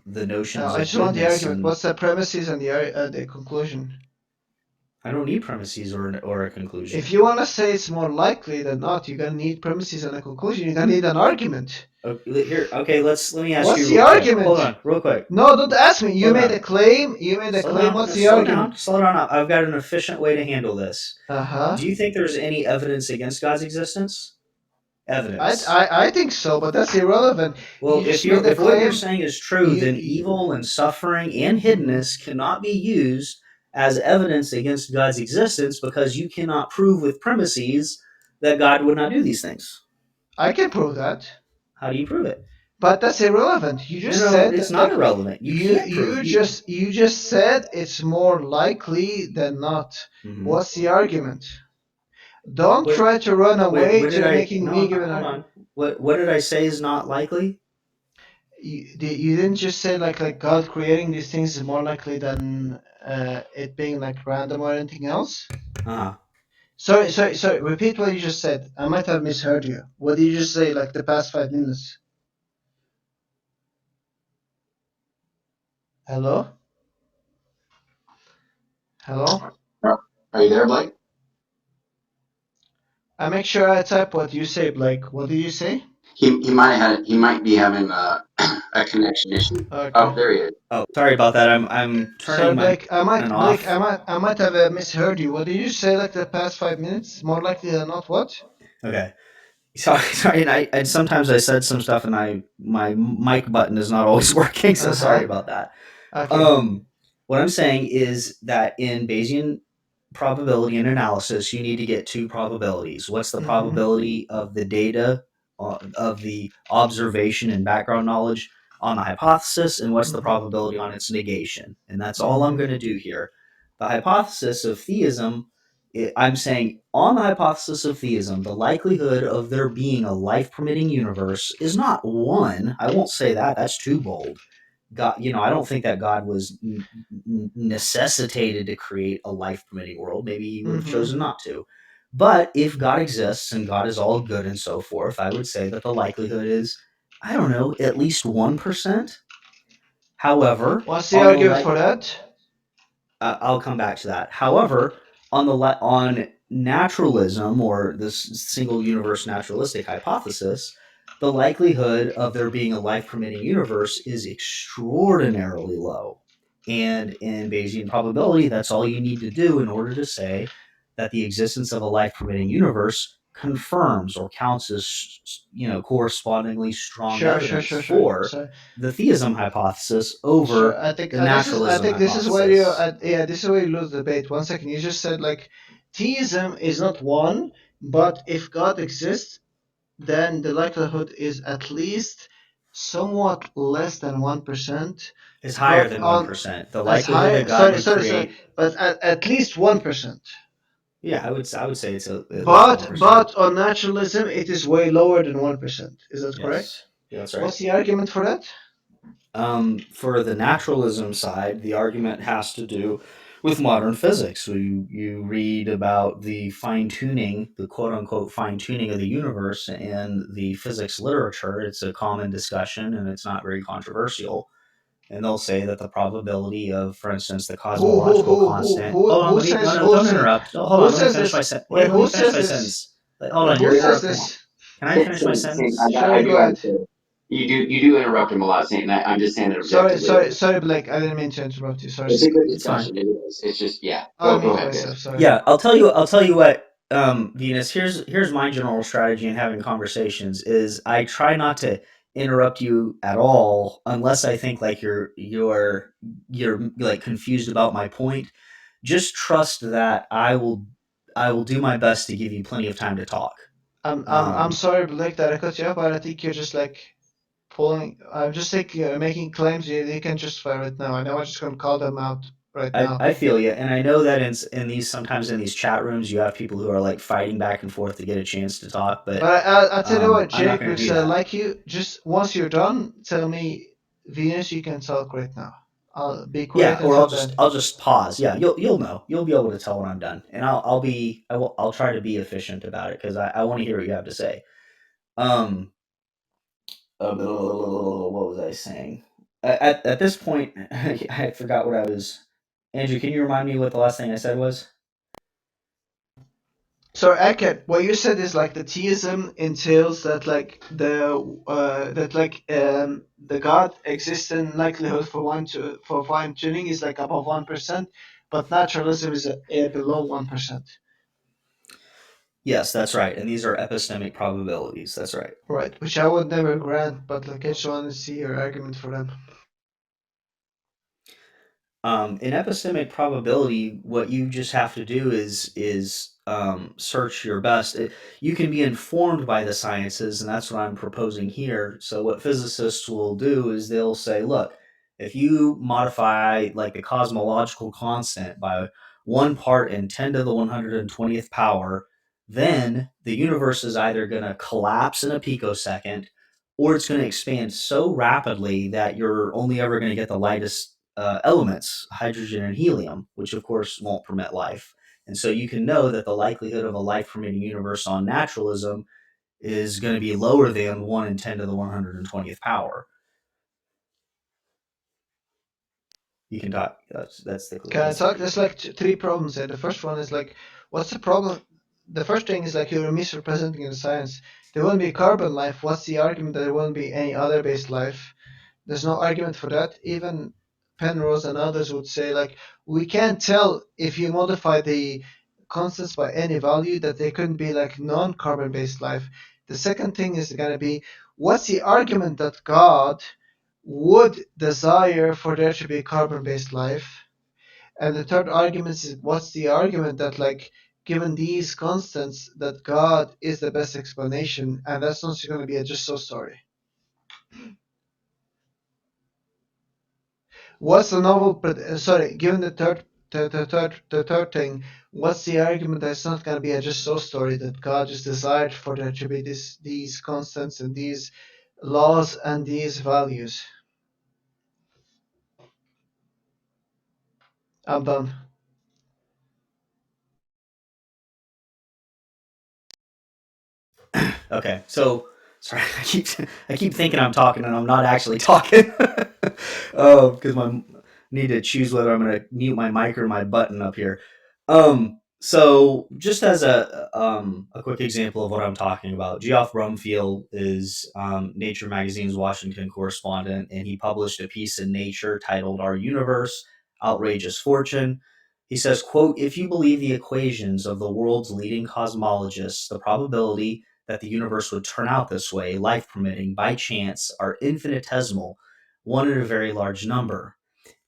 Speaker 1: the notions
Speaker 2: I
Speaker 1: of
Speaker 2: just want the
Speaker 1: goodness,
Speaker 2: argument.
Speaker 1: and
Speaker 2: What's the premises and the conclusion?
Speaker 1: I don't need premises or a
Speaker 2: If
Speaker 1: conclusion.
Speaker 2: you want to say it's more likely than not, you're gonna need premises and a conclusion. You're gonna need an argument.
Speaker 1: Okay, let me ask
Speaker 2: What's
Speaker 1: you
Speaker 2: the
Speaker 1: real quick. Hold
Speaker 2: argument?
Speaker 1: on, real quick.
Speaker 2: No, don't ask me. You
Speaker 1: Slow
Speaker 2: made
Speaker 1: down.
Speaker 2: a claim. You made a
Speaker 1: Slow
Speaker 2: claim.
Speaker 1: down.
Speaker 2: What's
Speaker 1: No,
Speaker 2: the
Speaker 1: slow down.
Speaker 2: argument?
Speaker 1: Slow down. I've got an efficient way to handle this.
Speaker 2: Uh huh.
Speaker 1: Do you think there's any evidence against God's existence? Evidence.
Speaker 2: I think so, but that's irrelevant. You
Speaker 1: Well,
Speaker 2: just made a
Speaker 1: if what you're
Speaker 2: claim.
Speaker 1: saying is true, then
Speaker 2: You
Speaker 1: evil and suffering and hiddenness cannot be used as evidence against God's existence, because you cannot prove with premises that God would not do these things.
Speaker 2: I can prove that,
Speaker 1: How do you prove it?
Speaker 2: but that's irrelevant. You
Speaker 1: No,
Speaker 2: just
Speaker 1: no,
Speaker 2: said
Speaker 1: it's
Speaker 2: that
Speaker 1: not
Speaker 2: like
Speaker 1: irrelevant. You can't prove
Speaker 2: you just said it's more likely than not.
Speaker 1: Mhm.
Speaker 2: What's the argument? Don't
Speaker 1: What?
Speaker 2: try to run
Speaker 1: Wait,
Speaker 2: away
Speaker 1: what did
Speaker 2: to
Speaker 1: I?
Speaker 2: making
Speaker 1: No,
Speaker 2: me
Speaker 1: no,
Speaker 2: give an
Speaker 1: hold
Speaker 2: argument.
Speaker 1: on. What did I say is not likely?
Speaker 2: You didn't just say like God creating these things is more likely than it being like random or anything else.
Speaker 1: Uh,
Speaker 2: Sorry. Repeat what you just said. I might have misheard you. What did you just say? Like the past 5 minutes? Hello? Hello?
Speaker 4: Are you there, Blake?
Speaker 2: I make sure I type what you say, Blake. What did you say?
Speaker 4: He might be having a connection issue.
Speaker 2: Okay.
Speaker 4: Oh, there he is.
Speaker 1: oh, sorry about that. I'm
Speaker 2: Sorry,
Speaker 1: turning my
Speaker 2: Blake. I
Speaker 1: phone
Speaker 2: might, Blake.
Speaker 1: off.
Speaker 2: I might have misheard you. What did you say? Like the past 5 minutes? More likely than not, what?
Speaker 1: Okay. Sorry, sorry. And sometimes I said some stuff, and my mic button is not always working. So
Speaker 2: Uh
Speaker 1: sorry
Speaker 2: huh.
Speaker 1: about that.
Speaker 2: Okay.
Speaker 1: Um, what I'm saying is that in Bayesian probability and analysis, you need to get two probabilities. What's the
Speaker 2: Mhm.
Speaker 1: probability of the data, of the observation and background knowledge on the hypothesis, and what's the
Speaker 2: Mhm.
Speaker 1: probability on its negation? And that's all I'm
Speaker 2: Mhm.
Speaker 1: going to do here. The hypothesis of theism, I'm saying on the hypothesis of theism, the likelihood of there being a life permitting universe is not one. I won't say that, that's too bold. God, I don't think that God was necessitated to create a life permitting world. Maybe he would have
Speaker 2: Mhm.
Speaker 1: chosen not to. But if God exists and God is all good and so forth, I would say that the likelihood is, I don't know, at least 1%. However,
Speaker 2: What's the
Speaker 1: on the
Speaker 2: argument
Speaker 1: like
Speaker 2: for that?
Speaker 1: I'll come back to that. However, on naturalism, or this single universe naturalistic hypothesis, the likelihood of there being a life permitting universe is extraordinarily low. And in Bayesian probability, that's all you need to do in order to say that the existence of a life permitting universe confirms or counts as correspondingly strong evidence
Speaker 2: Sure.
Speaker 1: for
Speaker 2: So,
Speaker 1: the theism hypothesis
Speaker 2: sure.
Speaker 1: over the
Speaker 2: I
Speaker 1: naturalism
Speaker 2: think this is where you,
Speaker 1: hypothesis.
Speaker 2: yeah, this is where you lose the debate. 1 second. You just said like, theism is not one, but if God exists, then the likelihood is at least somewhat less than 1%.
Speaker 1: Is higher
Speaker 2: But
Speaker 1: than
Speaker 2: on
Speaker 1: 1%. The
Speaker 2: as
Speaker 1: likelihood
Speaker 2: high,
Speaker 1: that God
Speaker 2: sorry,
Speaker 1: would
Speaker 2: sorry, sorry,
Speaker 1: create,
Speaker 2: but at least 1%.
Speaker 1: yeah, I would say it's at least
Speaker 2: But
Speaker 1: 1%.
Speaker 2: but on naturalism, it is way lower than 1%. Is that correct?
Speaker 1: Yes, yeah, that's right.
Speaker 2: What's the argument for that?
Speaker 1: For the naturalism side, the argument has to do with modern physics. So you read about the fine tuning, the quote unquote fine tuning of the universe in the physics literature. It's a common discussion and it's not very controversial. And they'll say that the probability of, for instance, the cosmological constant. Hold on,
Speaker 2: Who
Speaker 1: let me. No,
Speaker 2: says
Speaker 1: no, don't interrupt. Hold
Speaker 2: who
Speaker 1: on, let me
Speaker 2: says
Speaker 1: finish my
Speaker 2: this?
Speaker 1: sentence. Hey,
Speaker 2: Wait,
Speaker 1: let me
Speaker 2: who
Speaker 1: finish
Speaker 2: says
Speaker 1: my
Speaker 2: this?
Speaker 1: sentence. Hold
Speaker 2: Wait,
Speaker 1: on,
Speaker 2: who
Speaker 1: you're
Speaker 2: says
Speaker 1: interrupting.
Speaker 2: this?
Speaker 1: Can I finish my
Speaker 4: Saint,
Speaker 1: sentence?
Speaker 2: Sure,
Speaker 4: I
Speaker 2: go
Speaker 4: do have
Speaker 2: ahead.
Speaker 4: to. You do interrupt him a lot, Saint. And I'm just saying it objectively.
Speaker 2: Sorry, Blake. I didn't mean to interrupt you. Sorry.
Speaker 4: It's a good
Speaker 1: It's fine.
Speaker 4: discussion. It is. It's just yeah.
Speaker 2: I'll
Speaker 4: Go
Speaker 2: mute
Speaker 4: ahead, guys.
Speaker 2: myself. Sorry.
Speaker 1: Yeah, I'll tell you what, Venus. Here's my general strategy in having conversations. Is I try not to interrupt you at all unless I think like you're like confused about my point. Just trust that I will do my best to give you plenty of time to talk.
Speaker 2: I'm
Speaker 1: Um,
Speaker 2: sorry, Blake, that I cut you off, but I think you're just like pulling. I'm just like making claims you can justify right now. I know I'm just gonna call them out right
Speaker 1: I,
Speaker 2: now.
Speaker 1: I feel you, and I know that in these sometimes in these chat rooms you have people who are like fighting back and forth to get a chance to talk, but
Speaker 2: But I'll tell you what,
Speaker 1: I'm not
Speaker 2: Jake,
Speaker 1: going to
Speaker 2: because
Speaker 1: do
Speaker 2: I
Speaker 1: that.
Speaker 2: like you. Just once you're done, tell me, Venus, you can talk right now. I'll be
Speaker 1: Yeah,
Speaker 2: quiet
Speaker 1: or I'll
Speaker 2: until
Speaker 1: just
Speaker 2: then.
Speaker 1: I'll just pause. Yeah, you'll know. You'll be able to tell when I'm done, and I'll try to be efficient about it because I want to hear what you have to say. Um, what was I saying? At this point, I forgot what I was. Andrew, can you remind me what the last thing I said was?
Speaker 2: So, Eket, what you said is like the theism entails that like the God existent likelihood for for fine tuning is like above 1%, but naturalism is below 1%.
Speaker 1: Yes, that's right, and these are epistemic probabilities. That's right.
Speaker 2: Right, which I would never grant, but like I just want to see your argument for them.
Speaker 1: In epistemic probability, what you just have to do is search your best. You can be informed by the sciences, and that's what I'm proposing here. So, what physicists will do is they'll say, look, if you modify like the cosmological constant by 1 part in 10 to the 120th power, then the universe is either going to collapse in a picosecond or it's going to expand so rapidly that you're only ever going to get the lightest elements, hydrogen and helium, which of course won't permit life. And so you can know that the likelihood of a life permitting universe on naturalism is going to be lower than 1 in 10 to the 120th power. You can talk. That's the
Speaker 2: Can I
Speaker 1: that's the
Speaker 2: talk?
Speaker 1: key.
Speaker 2: There's like three problems here. The first one is like, what's the problem? The first thing is like you're misrepresenting in science. There won't be carbon life. What's the argument that there won't be any other based life? There's no argument for that. Even Penrose and others would say like we can't tell if you modify the constants by any value that there couldn't be like non-carbon based life. The second thing is going to be what's the argument that God would desire for there to be carbon based life? And the third argument is what's the argument that like given these constants that God is the best explanation and that's not going to be a just so story. What's the novel? Sorry, given the third thing, what's the argument that it's not going to be a just so story that God just desired for there to be these constants and these laws and these values? I'm done.
Speaker 1: Okay, so sorry, I keep thinking I'm talking and I'm not actually talking. Because I need to choose whether I'm going to mute my mic or my button up here. So just as a quick example of what I'm talking about, Geoff Brumfield is Nature magazine's Washington correspondent, and he published a piece in Nature titled "Our Universe: Outrageous Fortune." He says, "quote If you believe the equations of the world's leading cosmologists, the probability that the universe would turn out this way, life permitting, by chance, are infinitesimal, one in a very large number."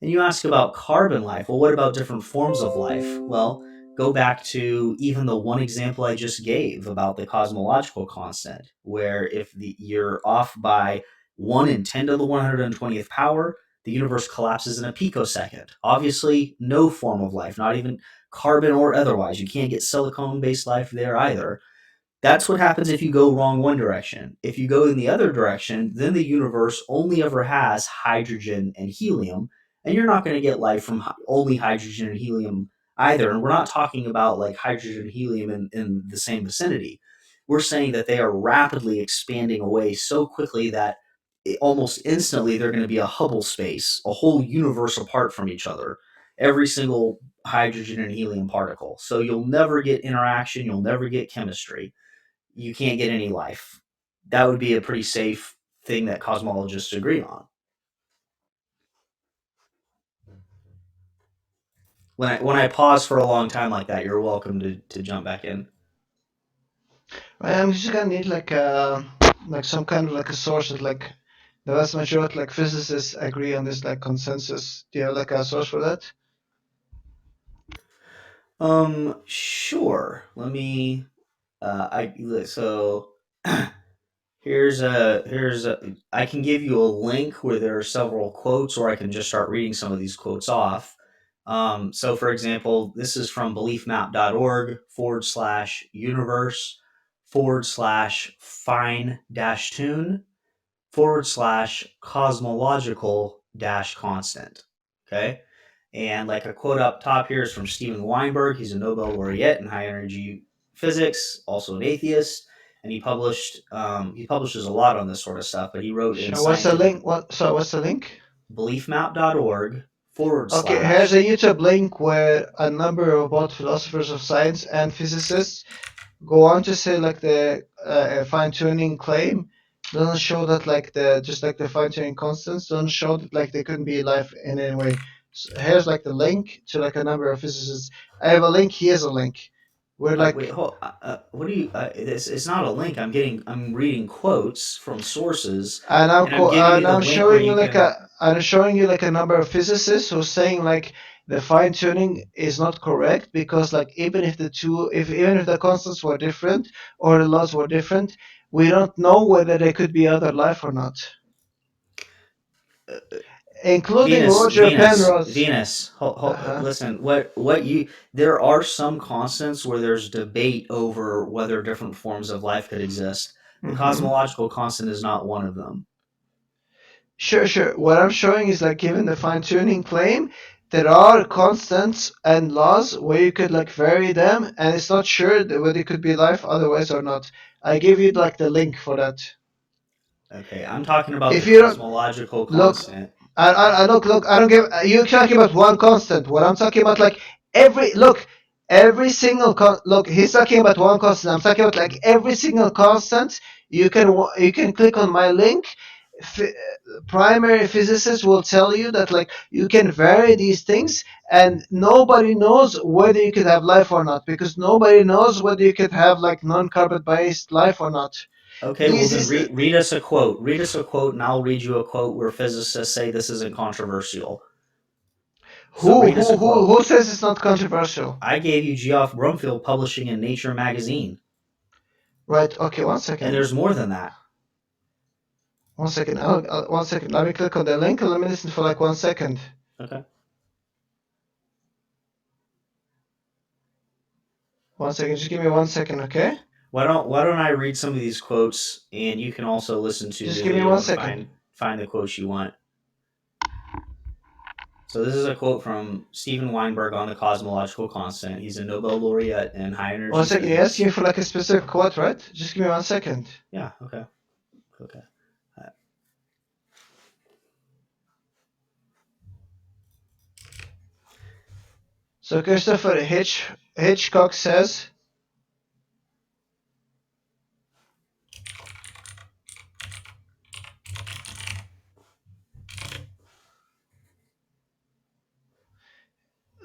Speaker 1: And you ask about carbon life. Well, what about different forms of life? Well, go back to even the one example I just gave about the cosmological constant, where if you're off by 1 in 10 to the 120th power, the universe collapses in a picosecond. Obviously, no form of life, not even carbon or otherwise. You can't get silicone based life there either. That's what happens if you go wrong one direction. If you go in the other direction, then the universe only ever has hydrogen and helium, and you're not going to get life from only hydrogen and helium either. And we're not talking about like hydrogen and helium in the same vicinity. We're saying that they are rapidly expanding away so quickly that almost instantly they're going to be a Hubble space, a whole universe apart from each other. Every single hydrogen and helium particle. So you'll never get interaction, you'll never get chemistry, you can't get any life. That would be a pretty safe thing that cosmologists agree on. When I pause for a long time like that, you're welcome to jump back in.
Speaker 2: I'm just gonna need like some kind of like a source that like the vast majority like physicists agree on this like consensus. Do you have like a source for that?
Speaker 1: Sure. Let me. So here's a. I can give you a link where there are several quotes, or I can just start reading some of these quotes off. So, for example, this is from beliefmap.org/universe /fine tune /cosmological constant. Okay. And like a quote up top here is from Steven Weinberg. He's a Nobel laureate in high energy physics, also an atheist. And he publishes a lot on this sort of stuff, but he wrote in
Speaker 2: Sure. What's the
Speaker 1: scientific
Speaker 2: link? What's the link?
Speaker 1: beliefmap.org
Speaker 2: Okay, here's a
Speaker 1: /.
Speaker 2: YouTube link where a number of both philosophers of science and physicists go on to say like the fine tuning claim doesn't show that like the just like the fine tuning constants doesn't show that like there couldn't be life in any way. So here's like the link to like a number of physicists. I have a link. Here's a link. We're
Speaker 1: Wait,
Speaker 2: like,
Speaker 1: what do you? It's not a link. I'm reading quotes from sources, and I'm giving you
Speaker 2: and
Speaker 1: the
Speaker 2: I'm
Speaker 1: link where
Speaker 2: showing you
Speaker 1: you
Speaker 2: like
Speaker 1: can.
Speaker 2: I'm showing you like a number of physicists who are saying like the fine tuning is not correct because like even if the constants were different or the laws were different, we don't know whether there could be other life or not. including
Speaker 1: Venus,
Speaker 2: Roger
Speaker 1: Venus,
Speaker 2: Penrose.
Speaker 1: Venus.
Speaker 2: Uh-huh.
Speaker 1: Listen, what you there are some constants where there's debate over whether different forms of life could exist. The
Speaker 2: Hmm.
Speaker 1: cosmological constant is not one of them.
Speaker 2: Sure, sure. What I'm showing is like given the fine-tuning claim, there are constants and laws where you could like vary them, and it's not sure whether it could be life otherwise or not. I gave you like the link for that.
Speaker 1: Okay, I'm talking about the
Speaker 2: If you don't
Speaker 1: cosmological
Speaker 2: look,
Speaker 1: constant.
Speaker 2: I look. I don't give. You're talking about one constant. What I'm talking about, like every single look. He's talking about one constant. I'm talking about like every single constant. You can click on my link. F- Primary physicists will tell you that like you can vary these things, and nobody knows whether you could have life or not, because nobody knows whether you could have like non-carbon based life or not.
Speaker 1: Okay, well
Speaker 2: This
Speaker 1: then
Speaker 2: is
Speaker 1: read us a quote. Read us a quote, and I'll read you a quote where physicists say this isn't controversial. So read us a quote.
Speaker 2: who says it's not controversial?
Speaker 1: I gave you Geoff Brumfield publishing in Nature magazine,
Speaker 2: Right. Okay. One
Speaker 1: and
Speaker 2: second.
Speaker 1: there's more than that.
Speaker 2: 1 second. 1 second. Let me click on the link and let me listen for like 1 second.
Speaker 1: Okay.
Speaker 2: 1 second. Just give me 1 second, okay?
Speaker 1: Why don't I read some of these quotes, and you can also listen to
Speaker 2: Just
Speaker 1: the
Speaker 2: give me
Speaker 1: video
Speaker 2: one
Speaker 1: and
Speaker 2: second.
Speaker 1: find the quotes you want. So this is a quote from Steven Weinberg on the cosmological constant. He's a Nobel laureate in high
Speaker 2: One
Speaker 1: energy
Speaker 2: second. You're asking
Speaker 1: physics.
Speaker 2: me for like a specific quote, right? Just give me 1 second.
Speaker 1: Yeah. Okay. Okay.
Speaker 2: So Christopher Hitchcock says.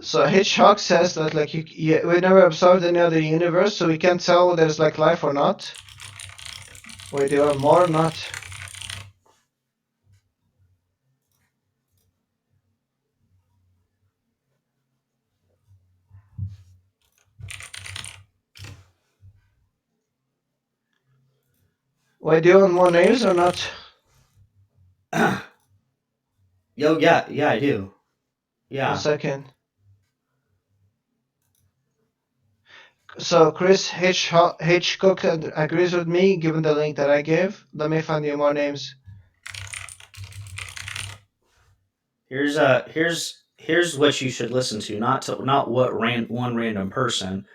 Speaker 2: So Hitchcock says that like we never observed any other universe, so we can't tell whether there's like life or not. Wait, there are more or not? Wait, do you want more names or not?
Speaker 1: Yo, yeah, I do.
Speaker 2: 1
Speaker 1: Yeah.
Speaker 2: second. So Chris Hitchcock agrees with me, given the link that I gave. Let me find you more names.
Speaker 1: Here's what you should listen to, not what one random person.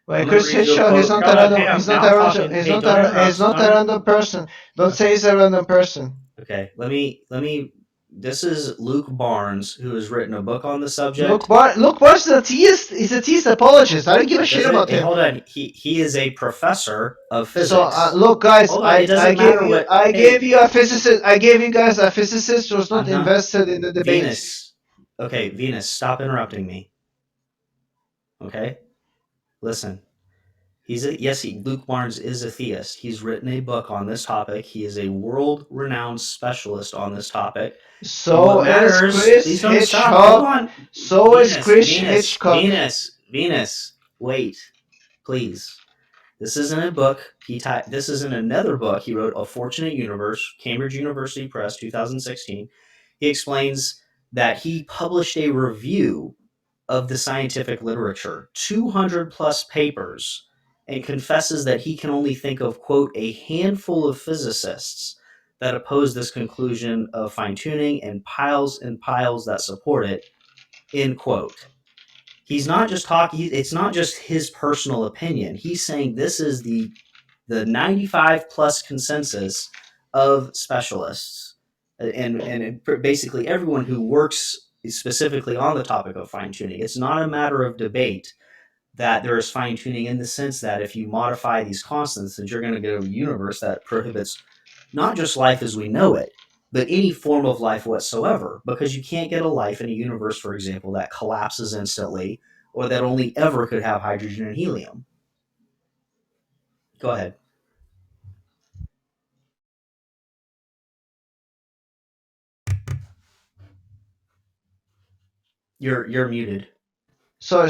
Speaker 2: Wait,
Speaker 1: I'm gonna
Speaker 2: Chris
Speaker 1: read you a
Speaker 2: Hitchcock, he's
Speaker 1: quote.
Speaker 2: not
Speaker 1: No,
Speaker 2: a
Speaker 1: no, hey,
Speaker 2: random. He's not
Speaker 1: now
Speaker 2: a
Speaker 1: I'm
Speaker 2: random.
Speaker 1: talking. Hey, don't
Speaker 2: He's
Speaker 1: interrupt.
Speaker 2: not a random person. Don't say
Speaker 1: Okay.
Speaker 2: he's a random person.
Speaker 1: Okay. Let me. This is Luke Barnes, who has written a book on the subject.
Speaker 2: Luke Barnes is a theist. He's a theist apologist. I don't give a shit
Speaker 1: Does it?
Speaker 2: about
Speaker 1: Hey,
Speaker 2: him.
Speaker 1: hold on. He is a professor of
Speaker 2: So
Speaker 1: physics.
Speaker 2: look, guys,
Speaker 1: Hold on. It doesn't matter what.
Speaker 2: I gave
Speaker 1: Hey,
Speaker 2: you a physicist. I gave you guys a physicist who's not
Speaker 1: I'm not
Speaker 2: invested in the debate.
Speaker 1: Venus. Okay, Venus, stop interrupting me. Okay, listen. Luke Barnes is a theist. He's written a book on this topic. He is a world-renowned specialist on this topic. And what
Speaker 2: So is
Speaker 1: matters,
Speaker 2: Chris
Speaker 1: please don't stop. Hold
Speaker 2: Hitchcock.
Speaker 1: on.
Speaker 2: So is
Speaker 1: Venus,
Speaker 2: Chris
Speaker 1: Venus,
Speaker 2: Hitchcock.
Speaker 1: Venus. Wait, please. This isn't a book. This isn't another book. He wrote A Fortunate Universe, Cambridge University Press, 2016. He explains that he published a review of the scientific literature, 200 plus papers, and confesses that he can only think of, quote, a handful of physicists that oppose this conclusion of fine tuning and piles that support it, end quote. He's not just talking, it's not just his personal opinion. He's saying this is the 95 plus consensus of specialists and basically everyone who works specifically on the topic of fine tuning. It's not a matter of debate that there is fine tuning in the sense that if you modify these constants, then you're going to get a universe that prohibits not just life as we know it, but any form of life whatsoever, because you can't get a life in a universe, for example, that collapses instantly or that only ever could have hydrogen and helium. Go ahead. You're muted.
Speaker 2: Sorry.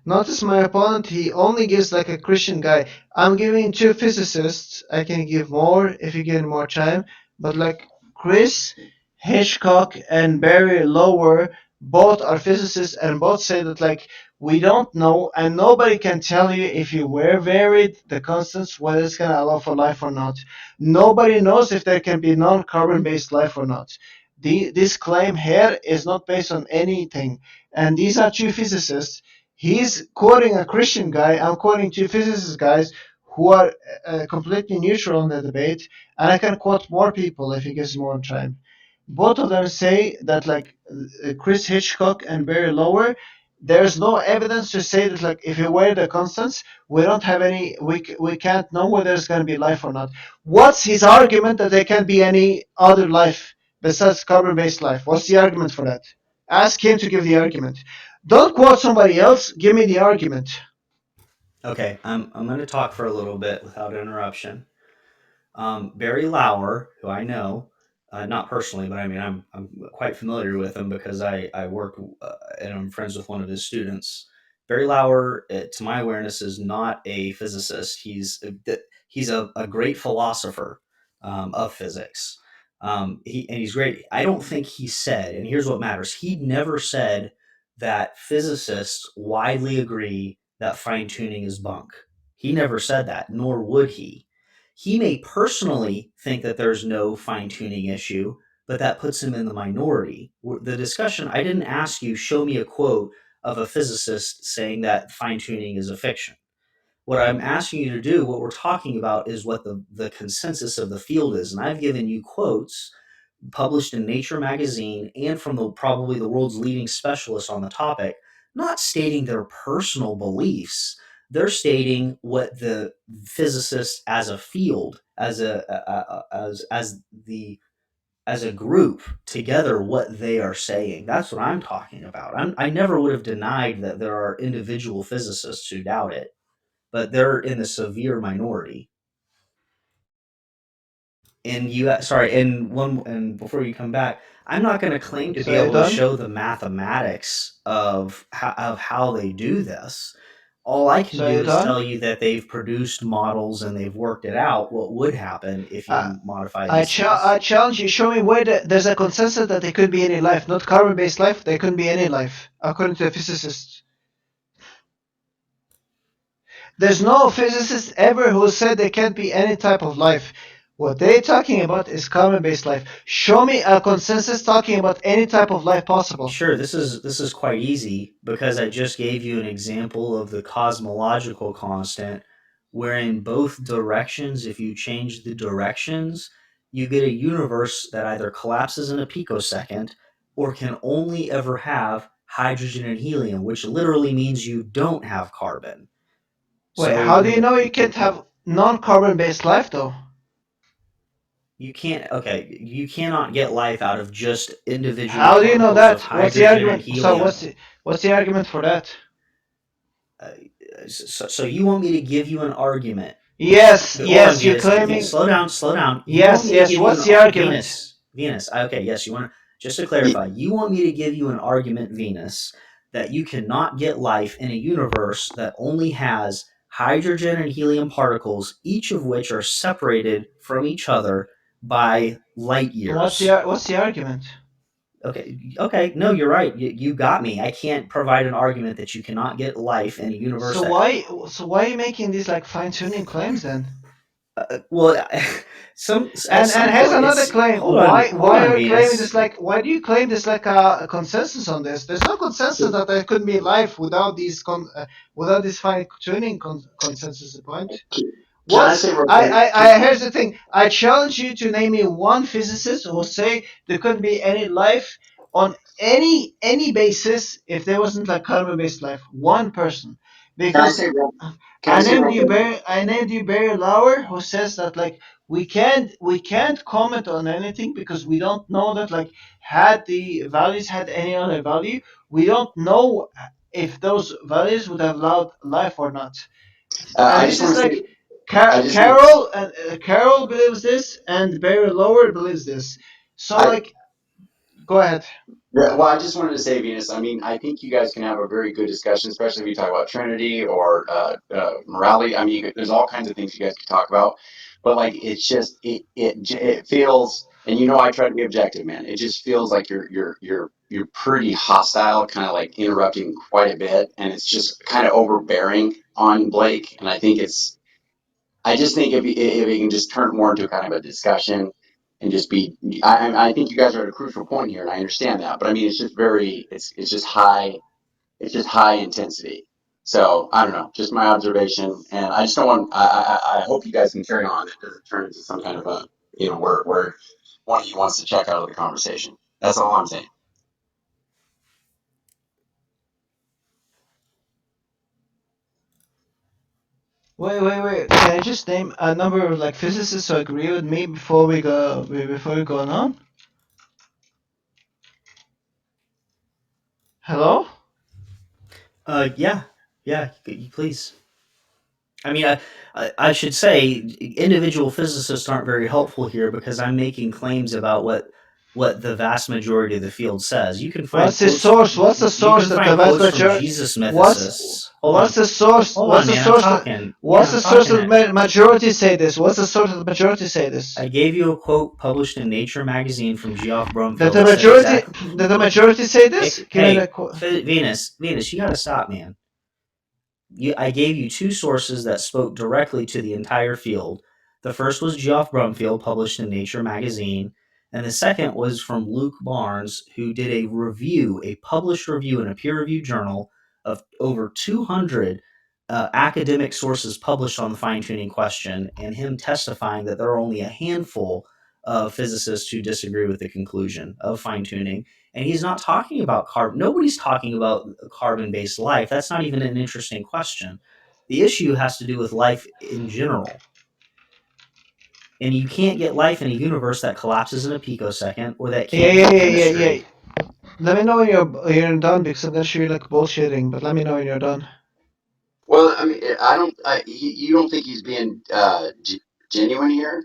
Speaker 2: Notice my opponent, he only gives like a Christian guy. I'm giving two physicists. I can give more if you give more time. But like Chris Hitchcock and Barry Lower both are physicists and both say that like we don't know and nobody can tell you if you were varied the constants whether it's gonna allow for life or not. Nobody knows if there can be non-carbon based life or not. This claim here is not based on anything, and these are two physicists. He's quoting a Christian guy. I'm quoting two physicist guys who are completely neutral in the debate, and I can quote more people if he gives more time. Both of them say that like Chris Hitchcock and Barry Lower, there's no evidence to say that like if you weigh the constants, we don't have any, we can't know whether there's going to be life or not. What's his argument that there can't be any other life besides carbon-based life? What's the argument for that? Ask him to give the argument. Don't quote somebody else. Give me the argument.
Speaker 1: Okay, I'm going to talk for a little bit without interruption. Barry Lauer, who I know, not personally, but I mean, I'm quite familiar with him because I work and I'm friends with one of his students. Barry Lauer, to my awareness, is not a physicist. He's a great philosopher of physics. He's great. I don't think he said, and here's what matters. He never said that physicists widely agree that fine tuning is bunk. He never said that, nor would he. He may personally think that there's no fine tuning issue, but that puts him in the minority. The discussion, I didn't ask you, show me a quote of a physicist saying that fine tuning is a fiction. What I'm asking you to do, what we're talking about, is what the consensus of the field is. And I've given you quotes published in Nature magazine and from probably the world's leading specialists on the topic, not stating their personal beliefs. They're stating what the physicists as a field, as a group together, what they are saying. That's what I'm talking about. I never would have denied that there are individual physicists who doubt it, but they're in the severe minority. And and before you come back, I'm not going to claim to
Speaker 2: So
Speaker 1: be
Speaker 2: are you
Speaker 1: able to
Speaker 2: done?
Speaker 1: show the mathematics of how they do this. All I can
Speaker 2: So are
Speaker 1: do
Speaker 2: you
Speaker 1: is
Speaker 2: done?
Speaker 1: tell you that they've produced models and they've worked it out what would happen if
Speaker 2: Uh,
Speaker 1: you modify these
Speaker 2: I
Speaker 1: things.
Speaker 2: challenge you. Show me where there's a consensus that there could be any life, not carbon-based life. There couldn't be any life, according to a physicist. There's no physicist ever who said there can't be any type of life. What they're talking about is carbon-based life. Show me a consensus talking about any type of life possible.
Speaker 1: Sure, this is quite easy because I just gave you an example of the cosmological constant, where in both directions, if you change the directions, you get a universe that either collapses in a picosecond or can only ever have hydrogen and helium, which literally means you don't have carbon.
Speaker 2: Wait,
Speaker 1: So
Speaker 2: how do
Speaker 1: in
Speaker 2: you
Speaker 1: the
Speaker 2: know you can't have non-carbon-based life though?
Speaker 1: you can't okay, you cannot get life out of just individual
Speaker 2: How do you know
Speaker 1: particles of
Speaker 2: that? What's the
Speaker 1: hydrogen and
Speaker 2: argument? So
Speaker 1: helium.
Speaker 2: what's the argument for that?
Speaker 1: Uh, so you want me to give you an argument?
Speaker 2: Yes,
Speaker 1: Hold on,
Speaker 2: yes, you're
Speaker 1: Venus.
Speaker 2: claiming.
Speaker 1: Slow down, slow down. You want
Speaker 2: Yes,
Speaker 1: me to
Speaker 2: yes.
Speaker 1: give you
Speaker 2: What's
Speaker 1: an
Speaker 2: the argument?
Speaker 1: Venus. Okay, yes. You want to just to clarify. You want me to give you an argument, Venus, that you cannot get life in a universe that only has hydrogen and helium particles, each of which are separated from each other by light years.
Speaker 2: What's the argument?
Speaker 1: Okay, okay. No, you're right. You got me. I can't provide an argument that you cannot get life in a universe
Speaker 2: So
Speaker 1: that
Speaker 2: why are you making these like fine tuning claims then?
Speaker 1: well, at
Speaker 2: And
Speaker 1: some
Speaker 2: here's
Speaker 1: point,
Speaker 2: another
Speaker 1: it's
Speaker 2: claim.
Speaker 1: hold
Speaker 2: Why
Speaker 1: on,
Speaker 2: are you claiming
Speaker 1: Venus.
Speaker 2: this like why do you claim this like a consensus on this? There's no consensus that there couldn't be life without without this fine tuning consensus is the point.
Speaker 4: Can I
Speaker 2: What's
Speaker 4: say real quick?
Speaker 2: I here's the thing. I challenge you to name me one physicist who will say there couldn't be any life on any basis if there wasn't like carbon based life. One person.
Speaker 4: Can I
Speaker 2: Because
Speaker 4: say real? Can I say real quick?
Speaker 2: I named you Barry Lauer who says that like we can't comment on anything because we don't know that like had the values had any other value, we don't know if those values would have allowed life or not. And
Speaker 4: I
Speaker 2: this
Speaker 4: just
Speaker 2: is
Speaker 4: want to say.
Speaker 2: like
Speaker 4: I just want.
Speaker 2: Carol believes this and Barry Lower believes this. So
Speaker 4: I
Speaker 2: like, go ahead.
Speaker 4: Yeah, well, I just wanted to say, Venus, I mean, I think you guys can have a very good discussion, especially if you talk about Trinity or morality. I mean, there's all kinds of things you guys could talk about, but like, it's just it feels and I try to be objective, man. It just feels like you're pretty hostile, kind of like interrupting quite a bit, and it's just kind of overbearing on Blake. And I just think if he can just turn it more into kind of a discussion and just be, I think you guys are at a crucial point here, and I understand that. But I mean, it's just it's just high, it's just high intensity. So I don't know, just my observation, and I just don't want. I hope you guys can carry on. It doesn't turn into some kind of a, where one of you wants to check out of the conversation. That's all I'm saying.
Speaker 2: Wait. Can I just name a number of like physicists who agree with me before we go on? Hello?
Speaker 1: Yeah, yeah, please. I mean, I should say individual physicists aren't very helpful here because I'm making claims about what the vast majority of the field says. You can find
Speaker 2: What's the
Speaker 1: quotes.
Speaker 2: source? What's the
Speaker 1: You
Speaker 2: source
Speaker 1: can
Speaker 2: that the
Speaker 1: find
Speaker 2: vast
Speaker 1: quotes from
Speaker 2: majority?
Speaker 1: Jesus
Speaker 2: What's
Speaker 1: mythicists.
Speaker 2: what's the source?
Speaker 1: Hold
Speaker 2: What's
Speaker 1: on,
Speaker 2: the
Speaker 1: man. I'm
Speaker 2: source that?
Speaker 1: talking.
Speaker 2: What's
Speaker 1: I'm
Speaker 2: the source
Speaker 1: talking.
Speaker 2: that the majority say this? What's the source that the majority say this?
Speaker 1: I gave you a quote published in Nature magazine from Geoff
Speaker 2: That
Speaker 1: Brumfield
Speaker 2: the
Speaker 1: that said
Speaker 2: majority
Speaker 1: exactly.
Speaker 2: that the majority say this?
Speaker 1: Hey,
Speaker 2: Give me that
Speaker 1: hey,
Speaker 2: quote.
Speaker 1: Venus, you got to stop, man. I gave you two sources that spoke directly to the entire field. The first was Geoff Brumfield, published in Nature magazine, and the second was from Luke Barnes, who did a published review in a peer-reviewed journal of over 200 academic sources published on the fine-tuning question, and him testifying that there are only a handful of physicists who disagree with the conclusion of fine-tuning. And he's not talking about carbon. Nobody's talking about carbon-based life. That's not even an interesting question. The issue has to do with life in general. And you can't get life in a universe that collapses in a picosecond or that
Speaker 2: Yeah,
Speaker 1: can't
Speaker 2: yeah,
Speaker 1: have
Speaker 2: yeah, yeah, yeah.
Speaker 1: chemistry.
Speaker 2: Let me know when you're done because I'm not sure you're like bullshitting, but let me know when you're done.
Speaker 4: Well, I mean, I don't. You don't think he's being genuine here?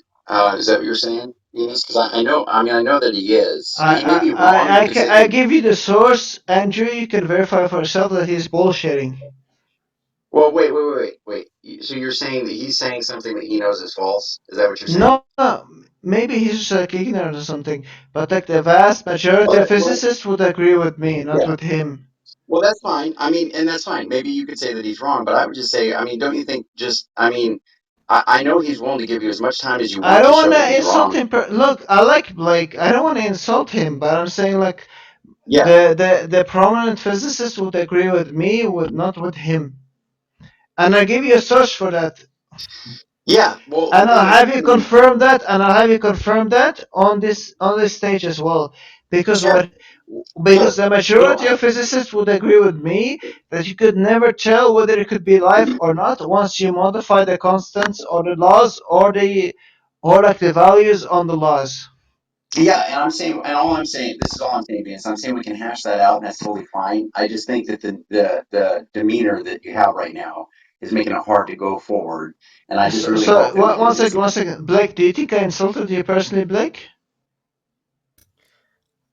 Speaker 4: Is that what you're saying, Venus? Because I know. I mean, I know that he is. He may be wrong because
Speaker 2: I give you the source, Andrew. You can verify for yourself that he's bullshitting.
Speaker 4: Well, wait. So you're saying that he's saying something that he knows is false? Is that what you're saying?
Speaker 2: No, maybe he's just like ignorant or something. But like the vast majority of
Speaker 4: Well,
Speaker 2: physicists would agree with me, not
Speaker 4: yeah.
Speaker 2: with him.
Speaker 4: Well, that's fine. I mean, and that's fine. Maybe you could say that he's wrong, but I would just say, I mean, don't you think just, I mean, I know he's willing to give you as much time as you
Speaker 2: I
Speaker 4: want
Speaker 2: don't
Speaker 4: to
Speaker 2: want
Speaker 4: show that
Speaker 2: to
Speaker 4: he's
Speaker 2: insult
Speaker 4: wrong.
Speaker 2: him. Look, I like Blake. I don't want to insult him, but I'm saying like
Speaker 4: Yeah.
Speaker 2: the prominent physicists would agree with me, would not with him. And I give you a source for that.
Speaker 4: Yeah. Well, the
Speaker 2: And I'll
Speaker 4: thing is,
Speaker 2: have
Speaker 4: I
Speaker 2: you
Speaker 4: mean,
Speaker 2: confirm that, and I'll have you confirm that on this stage as well, because
Speaker 4: sure,
Speaker 2: what because
Speaker 4: sure.
Speaker 2: the
Speaker 4: Well,
Speaker 2: majority of physicists would agree with me that you could never tell whether it could be life or not once you modify the constants or the laws or like the values on the laws.
Speaker 4: yeah, and I'm saying, and all I'm saying, this is all I'm saying, Vince. I'm saying we can hash that out, and that's totally fine. I just think that the demeanor that you have right now is making it hard to go forward, and I just really
Speaker 2: So
Speaker 4: hope that we can just.
Speaker 2: one second, Blake. Do you think I insulted you personally, Blake?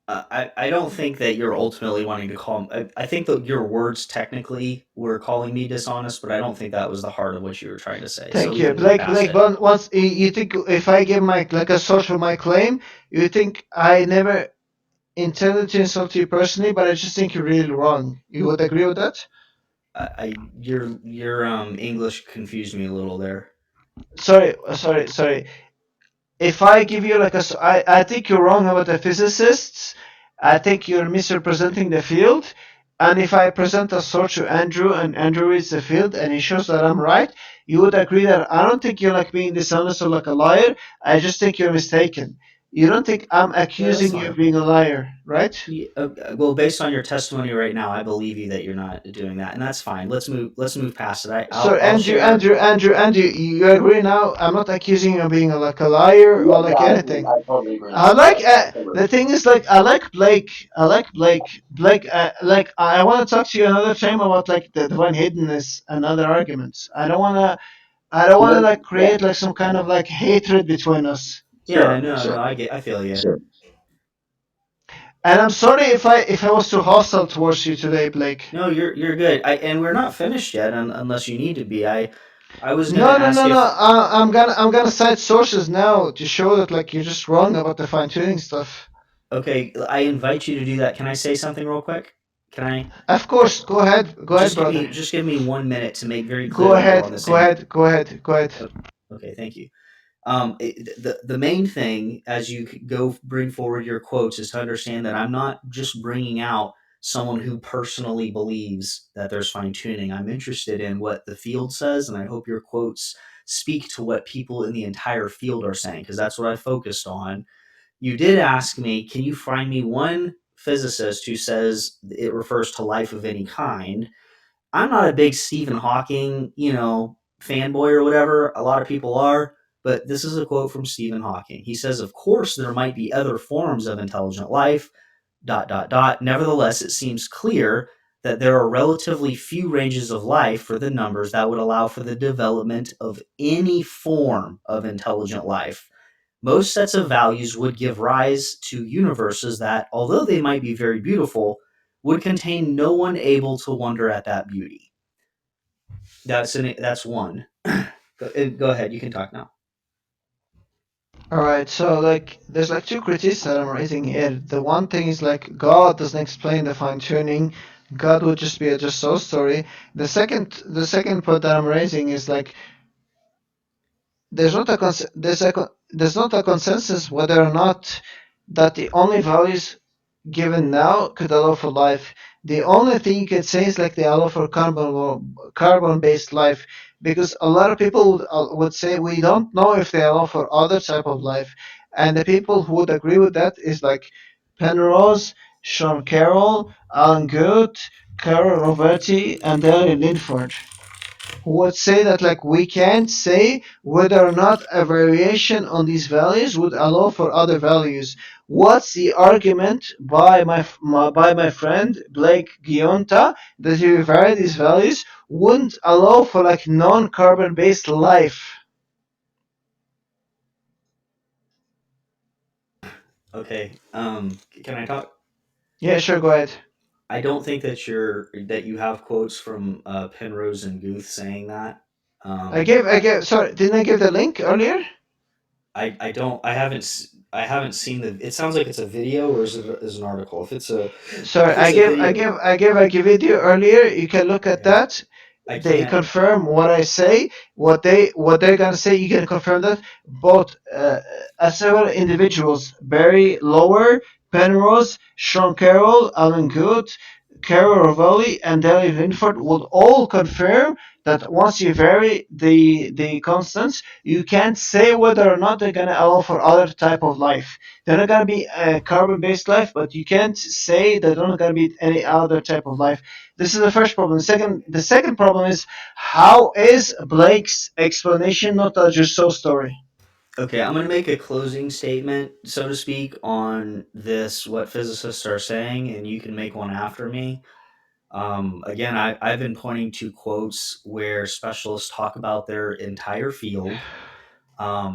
Speaker 1: I don't think that you're ultimately wanting to call. I think that your words technically were calling me dishonest, but I don't think that was the heart of what you were trying to say. So
Speaker 2: Thank
Speaker 1: we
Speaker 2: you,
Speaker 1: can move
Speaker 2: Blake.
Speaker 1: past
Speaker 2: Blake,
Speaker 1: it.
Speaker 2: once you think if I give my like a source for my claim, you think I never intended to insult you personally, but I just think you're really wrong. You would agree with that?
Speaker 1: Your English confused me a little there.
Speaker 2: Sorry. If I give you like I think you're wrong about the physicists. I think you're misrepresenting the field. And if I present a source to Andrew and Andrew reads the field and he shows that I'm right, you would agree that I don't think you're like being dishonest or like a liar. I just think you're mistaken. You don't think I'm
Speaker 1: Yeah, that's
Speaker 2: accusing you of
Speaker 1: fine.
Speaker 2: being a liar, right?
Speaker 1: Well, based on your testimony right now, I believe you that you're not doing that, and that's fine. Let's move past it.
Speaker 2: So
Speaker 1: I'll share.
Speaker 2: Andrew, you agree now? I'm not accusing you of being like a liar or
Speaker 4: Yeah,
Speaker 2: like
Speaker 4: I agree.
Speaker 2: anything.
Speaker 4: I totally agree.
Speaker 2: I
Speaker 4: Yeah,
Speaker 2: like the thing is like I like Blake. I like Blake. Blake. Like I want to talk to you another time about like the divine hiddenness and other arguments. I don't want to. I don't want to like
Speaker 4: yeah,
Speaker 2: create like some kind of like hatred between us.
Speaker 1: Yeah,
Speaker 4: sure,
Speaker 1: no,
Speaker 4: sure,
Speaker 1: I feel you.
Speaker 4: sure.
Speaker 2: And I'm sorry if I was too hostile towards you today, Blake.
Speaker 1: No, you're good. And we're not finished yet, unless you need to be. I was gonna
Speaker 2: No, no,
Speaker 1: ask
Speaker 2: no, no.
Speaker 1: if
Speaker 2: I'm gonna cite sources now to show that like you're just wrong about the fine tuning stuff.
Speaker 1: okay, I invite you to do that. Can I say something real quick? Can I
Speaker 2: Of course, go ahead, brother.
Speaker 1: just give me 1 minute to make very
Speaker 2: Go
Speaker 1: clear that we're on the
Speaker 2: ahead, go
Speaker 1: same.
Speaker 2: ahead, go ahead, go ahead.
Speaker 1: Oh, okay, thank you. The main thing as you go bring forward your quotes is to understand that I'm not just bringing out someone who personally believes that there's fine tuning. I'm interested in what the field says, and I hope your quotes speak to what people in the entire field are saying because that's what I focused on. You did ask me, can you find me one physicist who says it refers to life of any kind? I'm not a big Stephen Hawking, fanboy or whatever. A lot of people are, but this is a quote from Stephen Hawking. He says, "Of course, there might be other forms of intelligent life. Dot dot dot. Nevertheless, it seems clear that there are relatively few ranges of life for the numbers that would allow for the development of any form of intelligent life. Most sets of values would give rise to universes that, although they might be very beautiful, would contain no one able to wonder at that beauty." That's one. Go ahead. You can talk now.
Speaker 2: All right, so like there's like two critiques that I'm raising here. The one thing is like God doesn't explain the fine tuning. God would just be a just so story. The second point that I'm raising is like there's not a consensus whether or not that the only values given now could allow for life. The only thing you can say is like they allow for carbon based life, because a lot of people would say we don't know if they allow for other type of life, and the people who would agree with that is like Penrose, Sean Carroll, Alan Good, Carol Roberti, and Larry Linford, who would say that like we can't say whether or not a variation on these values would allow for other values. What's the argument by my friend Blake Giunta that if you vary these values wouldn't allow for like non-carbon based life?
Speaker 1: Okay. Can I talk?
Speaker 2: Yeah, sure, go ahead.
Speaker 1: I don't think that you have quotes from Penrose and Guth saying that.
Speaker 2: Sorry, didn't I give the link earlier?
Speaker 1: I don't. I haven't seen the. It sounds like it's a video, or is an article.
Speaker 2: Sorry,
Speaker 1: If it's a video,
Speaker 2: I gave it to you earlier. You can look at
Speaker 1: yeah,
Speaker 2: that.
Speaker 1: I
Speaker 2: They
Speaker 1: can't.
Speaker 2: confirm what I say. What they're gonna say. You can confirm that both as several individuals: Barry Lower, Penrose, Sean Carroll, Alan Good, Carol Rovelli, and Dale Linford would all confirm that once you vary the constants, you can't say whether or not they're gonna allow for other type of life. They're not gonna be a carbon-based life, but you can't say that they're not gonna be any other type of life. This is the first problem. The second problem is how is Blake's explanation not a just so story?
Speaker 1: Okay, I'm going to make a closing statement, so to speak, on this. What physicists are saying, and you can make one after me. Again, I've been pointing to quotes where specialists talk about their entire field,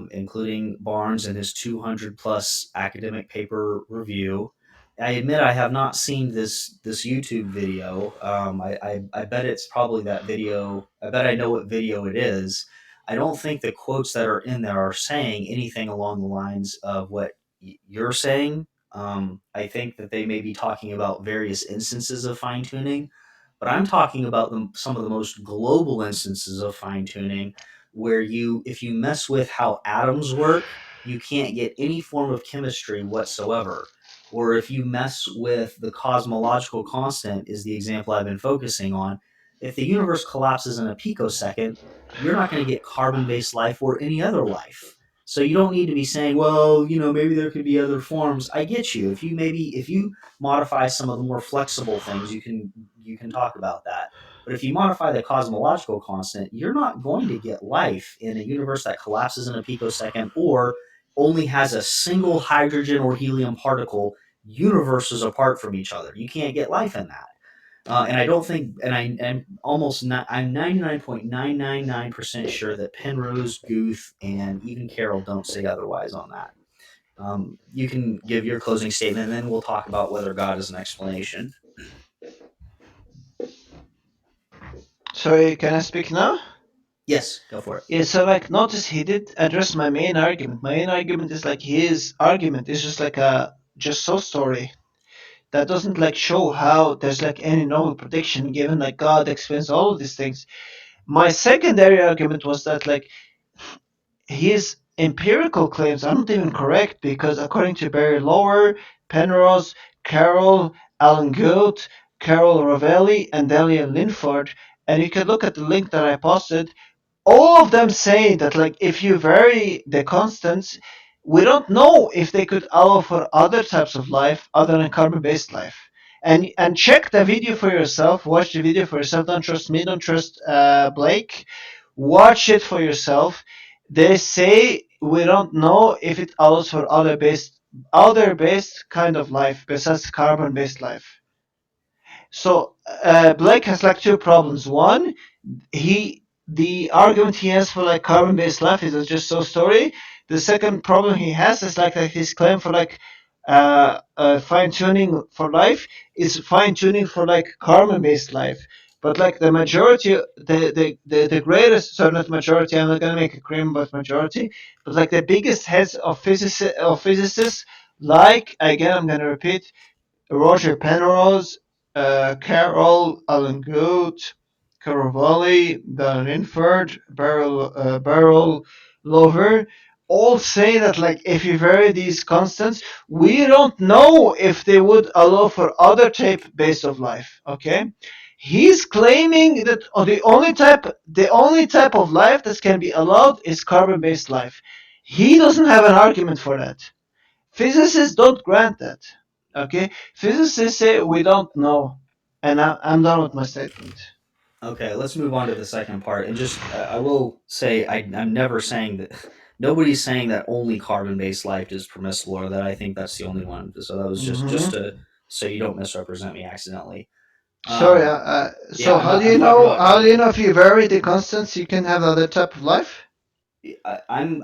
Speaker 1: including Barnes and his 200 plus academic paper review. I admit I have not seen this YouTube video. I bet it's probably that video. I bet I know what video it is. I don't think the quotes that are in there are saying anything along the lines of what you're saying. I think that they may be talking about various instances of fine tuning, but I'm talking about some of the most global instances of fine tuning where if you mess with how atoms work, you can't get any form of chemistry whatsoever. Or if you mess with the cosmological constant, is the example I've been focusing on. If the universe collapses in a picosecond, you're not going to get carbon-based life or any other life. So you don't need to be saying, well, maybe there could be other forms. I get you. If you modify some of the more flexible things, you can talk about that. But if you modify the cosmological constant, you're not going to get life in a universe that collapses in a picosecond or only has a single hydrogen or helium particle universes apart from each other. You can't get life in that. And I don't think, and I'm almost not, I'm 99.999% sure that Penrose, Guth, and even Carroll don't say otherwise on that. You can give your closing statement, and then we'll talk about whether God is an explanation.
Speaker 2: Sorry, can I speak now?
Speaker 1: Yes, go for it.
Speaker 2: Yeah, so like notice he did address my main argument. My main argument is like his argument is just like a just so story that doesn't like show how there's like any normal prediction given like God explains all of these things. My secondary argument was that like his empirical claims are not even correct because according to Barry Lower, Penrose, Carroll, Alan Gould, Carol Rovelli, and Delia Linford, and you can look at the link that I posted, all of them say that like if you vary the constants, we don't know if they could allow for other types of life other than carbon-based life. And check the video for yourself. Watch the video for yourself. Don't trust me. Don't trust Blake. Watch it for yourself. They say we don't know if it allows for other based kind of life besides carbon-based life. So Blake has like two problems. One, he the argument he has for like carbon-based life is just so story. The second problem he has is like his claim for like fine tuning for life is fine tuning for like carbon-based life. But like the majority, the greatest, sorry, not majority. I'm not gonna make a claim about majority, but like the biggest heads of physicists, like again, I'm gonna repeat, Roger Penrose, Carol Alan Gould, Caravalli, Don Inford, Beryl Lover, all say that like if you vary these constants, we don't know if they would allow for other type base of life. Okay, he's claiming that the only type of life that can be allowed is carbon-based life. He doesn't have an argument for that. Physicists don't grant that. Okay, physicists say we don't know, and I'm done with my statement.
Speaker 1: Okay, let's move on to the second part. And just, I will say, I'm never saying that, nobody's saying that only carbon based life is permissible or that I think that's the only one. So that was just
Speaker 2: Hmm.
Speaker 1: to, so you don't misrepresent me accidentally.
Speaker 2: Sorry.
Speaker 1: Um,
Speaker 2: So
Speaker 1: yeah,
Speaker 2: how do
Speaker 1: I'm
Speaker 2: you
Speaker 1: talking
Speaker 2: know?
Speaker 1: about
Speaker 2: How do you know if you vary the constants, you can have other type of life?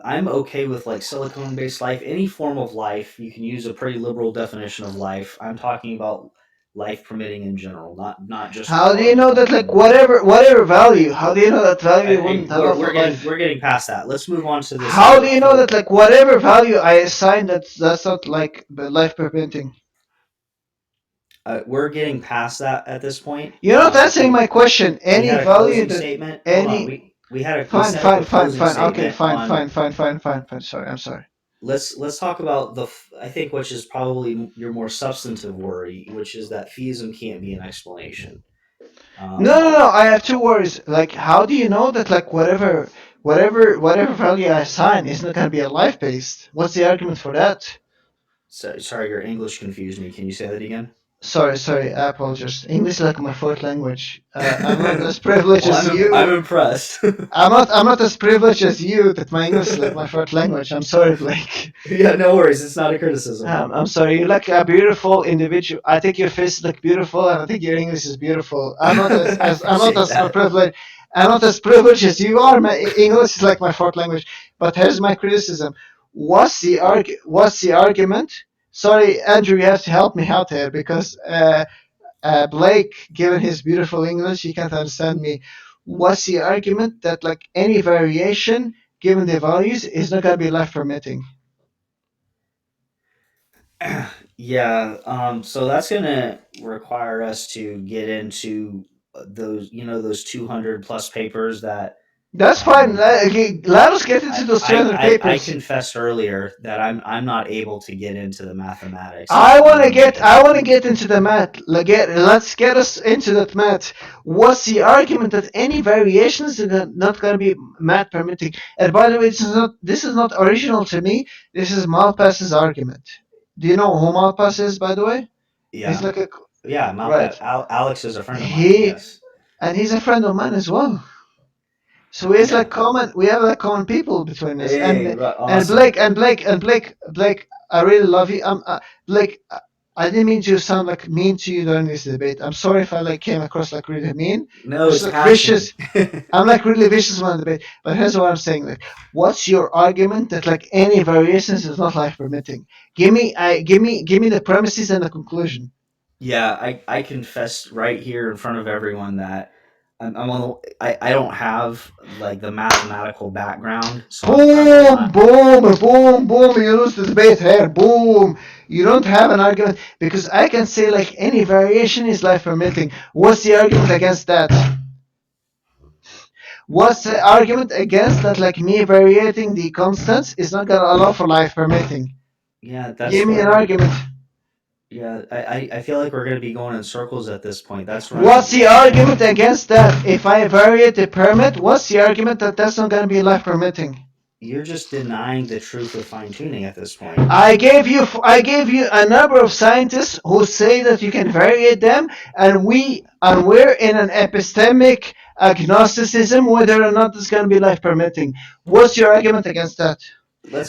Speaker 1: I'm okay with like silicone based life, any form of life. You can use a pretty liberal definition of life. I'm talking about life permitting in general, not just
Speaker 2: How do you know that like
Speaker 1: carbon.
Speaker 2: whatever value? How do you know that value
Speaker 1: Hey,
Speaker 2: wouldn't allow for life?
Speaker 1: we're getting past that. Let's move on to this
Speaker 2: How do
Speaker 1: other
Speaker 2: you know
Speaker 1: four.
Speaker 2: that like whatever value I assign that's not like life permitting?
Speaker 1: We're getting past that at this point.
Speaker 2: You're not answering my question.
Speaker 1: We
Speaker 2: Any
Speaker 1: had a
Speaker 2: value
Speaker 1: closing
Speaker 2: that
Speaker 1: statement. Hold on.
Speaker 2: any
Speaker 1: We
Speaker 2: fine,
Speaker 1: set up
Speaker 2: fine,
Speaker 1: a
Speaker 2: fine,
Speaker 1: closing
Speaker 2: fine. Okay,
Speaker 1: statement
Speaker 2: fine,
Speaker 1: on.
Speaker 2: fine, fine, fine, fine, fine. Sorry, I'm sorry.
Speaker 1: Let's talk about I think which is probably your more substantive worry, which is that theism can't be an explanation.
Speaker 2: No,
Speaker 1: Um,
Speaker 2: no, no. I have two worries. Like, how do you know that like whatever value I assign is not gonna be a life based? What's the argument for that?
Speaker 1: sorry, your English confused me. Can you say that again?
Speaker 2: Sorry, sorry. I apologize. English is like my fourth language. I'm not as privileged
Speaker 1: Well,
Speaker 2: as
Speaker 1: I'm
Speaker 2: you.
Speaker 1: impressed.
Speaker 2: I'm not as privileged as you that my English is like my fourth language. I'm sorry, Blake.
Speaker 1: Yeah, no worries. It's not a criticism.
Speaker 2: I'm sorry. You're like a beautiful individual. I think your face is like beautiful, and I think your English is beautiful. I'm not as,
Speaker 1: I
Speaker 2: as I'm not
Speaker 1: appreciate
Speaker 2: as
Speaker 1: that.
Speaker 2: privileged. I'm not as privileged as you are. My English is like my fourth language. But here's my criticism. What's the argument? Sorry, Andrew, you have to help me out here because Blake, given his beautiful English, he can't understand me. What's the argument that like any variation given the values is not gonna be life permitting?
Speaker 1: Yeah, so that's gonna require us to get into those, those 200 plus papers that
Speaker 2: That's fine.
Speaker 1: um,
Speaker 2: Let us get into those 300
Speaker 1: I
Speaker 2: papers.
Speaker 1: confessed earlier that I'm not able to get into the mathematics.
Speaker 2: I want to get into the math. Let's get us into that math. What's the argument that any variations are not going to be math permitting? And by the way, this is not original to me. This is Malpass's argument. Do you know who Malpass is, by the way? He's
Speaker 1: Yeah,
Speaker 2: like a
Speaker 1: yeah.
Speaker 2: right.
Speaker 1: Alex is a friend of mine.
Speaker 2: He
Speaker 1: Yes.
Speaker 2: and he's a friend of mine as well. So we have
Speaker 1: Yeah.
Speaker 2: like common we have like common people between us.
Speaker 1: Hey,
Speaker 2: And
Speaker 1: awesome.
Speaker 2: Blake, I really love you. Blake, I didn't mean to sound like mean to you during this debate. I'm sorry if I like came across like really mean. I'm
Speaker 1: No,
Speaker 2: just
Speaker 1: it's
Speaker 2: like
Speaker 1: passion.
Speaker 2: vicious. I'm like really vicious when I debate. But here's what I'm saying: like, what's your argument that like any variations is not life permitting? Give me the premises and the conclusion.
Speaker 1: Yeah, I confessed right here in front of everyone that I'm on the, I don't have like the mathematical background, so I'm a
Speaker 2: Boom,
Speaker 1: lot.
Speaker 2: boom, boom, boom. You lose the debate here. Boom. You don't have an argument because I can say like any variation is life permitting. What's the argument against that? What's the argument against that? Like me variating the constants is not gonna allow for life permitting.
Speaker 1: Yeah,
Speaker 2: Give
Speaker 1: that's
Speaker 2: me an
Speaker 1: where.
Speaker 2: argument.
Speaker 1: Yeah, I feel like we're gonna be going in circles at this point. That's where
Speaker 2: What's
Speaker 1: I'm.
Speaker 2: the argument against that? If I variate the permit, what's the argument that that's not gonna be life permitting?
Speaker 1: You're just denying the truth of fine tuning at this point.
Speaker 2: I gave you a number of scientists who say that you can vary them, and we're in an epistemic agnosticism whether or not it's going to be life permitting. What's your argument against that?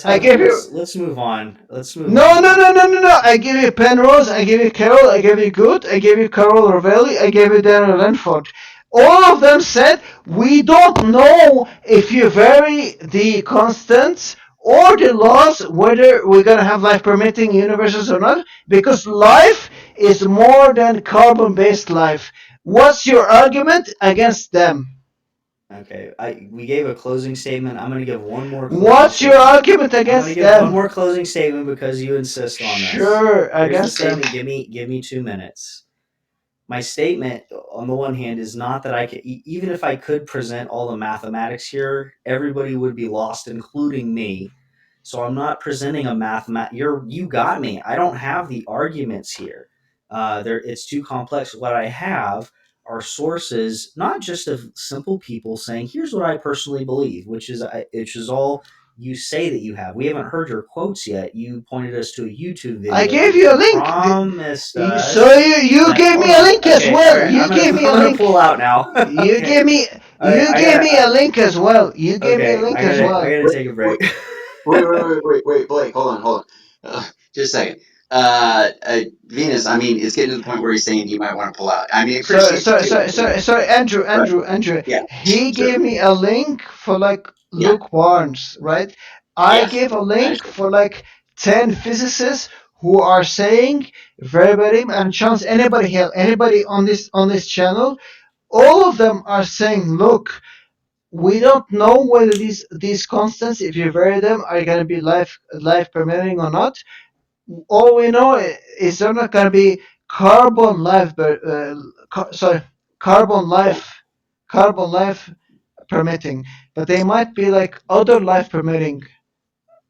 Speaker 2: I gave you
Speaker 1: Let's move on. Let's move
Speaker 2: no,
Speaker 1: on.
Speaker 2: no, no, no, no, no. I gave you Penrose, I gave you Carroll, I gave you Good, I gave you Carol Rovelli, I gave you Daniel Lenford. All of them said we don't know if you vary the constants or the laws whether we're gonna have life permitting universes or not, because life is more than carbon-based life. What's your argument against them?
Speaker 1: Okay, I we gave a closing statement. I'm gonna give one more closing
Speaker 2: What's your
Speaker 1: statement.
Speaker 2: argument
Speaker 1: I'm gonna
Speaker 2: against
Speaker 1: give one
Speaker 2: them?
Speaker 1: more closing statement because you insist on this.
Speaker 2: Sure,
Speaker 1: Here's the
Speaker 2: against them.
Speaker 1: statement. Give me 2 minutes. My statement, on the one hand, is not that I could, even if I could present all the mathematics here, everybody would be lost, including me. So I'm not presenting a You got me. I don't have the arguments here. It's too complex. What I have are sources, not just of simple people saying, "Here's what I personally believe," which is all you say that you have. We haven't heard your quotes yet. You pointed us to a YouTube
Speaker 2: I
Speaker 1: video,
Speaker 2: gave
Speaker 1: which
Speaker 2: you a
Speaker 1: you
Speaker 2: link.
Speaker 1: promised
Speaker 2: So
Speaker 1: us
Speaker 2: you
Speaker 1: that.
Speaker 2: gave me
Speaker 1: Hold
Speaker 2: a
Speaker 1: on.
Speaker 2: link as
Speaker 1: Okay. All
Speaker 2: well.
Speaker 1: right.
Speaker 2: You gave me a
Speaker 1: I'm gonna
Speaker 2: link.
Speaker 1: pull out now.
Speaker 2: You
Speaker 1: Okay.
Speaker 2: gave me
Speaker 1: All right.
Speaker 2: you gave me a link as well. You gave me a
Speaker 1: Okay.
Speaker 2: link as
Speaker 1: I
Speaker 2: well.
Speaker 1: gotta
Speaker 4: Wait,
Speaker 1: take a
Speaker 4: wait,
Speaker 1: break.
Speaker 4: wait, Blake, hold on. Just a second. Venus, I mean, it's getting to the point where he's saying he might want to pull out. I mean, I
Speaker 2: Sorry,
Speaker 4: appreciate you
Speaker 2: sorry,
Speaker 4: too.
Speaker 2: sorry, sorry, sorry,
Speaker 4: Right.
Speaker 2: Andrew.
Speaker 4: Yeah,
Speaker 2: He
Speaker 4: sure.
Speaker 2: gave me a link for like
Speaker 4: Yeah,
Speaker 2: Luke Barnes, right? I
Speaker 4: yes,
Speaker 2: gave a
Speaker 4: I
Speaker 2: link
Speaker 4: understand.
Speaker 2: for like 10 physicists who are saying verbatim and chance anybody here, anybody on this channel, all of them are saying, look, we don't know whether these constants, if you vary them, are going to be life permitting or not. All we know is they're not going to be carbon life, sorry, carbon
Speaker 4: Yeah.
Speaker 2: life, carbon life permitting, but they might be like other life permitting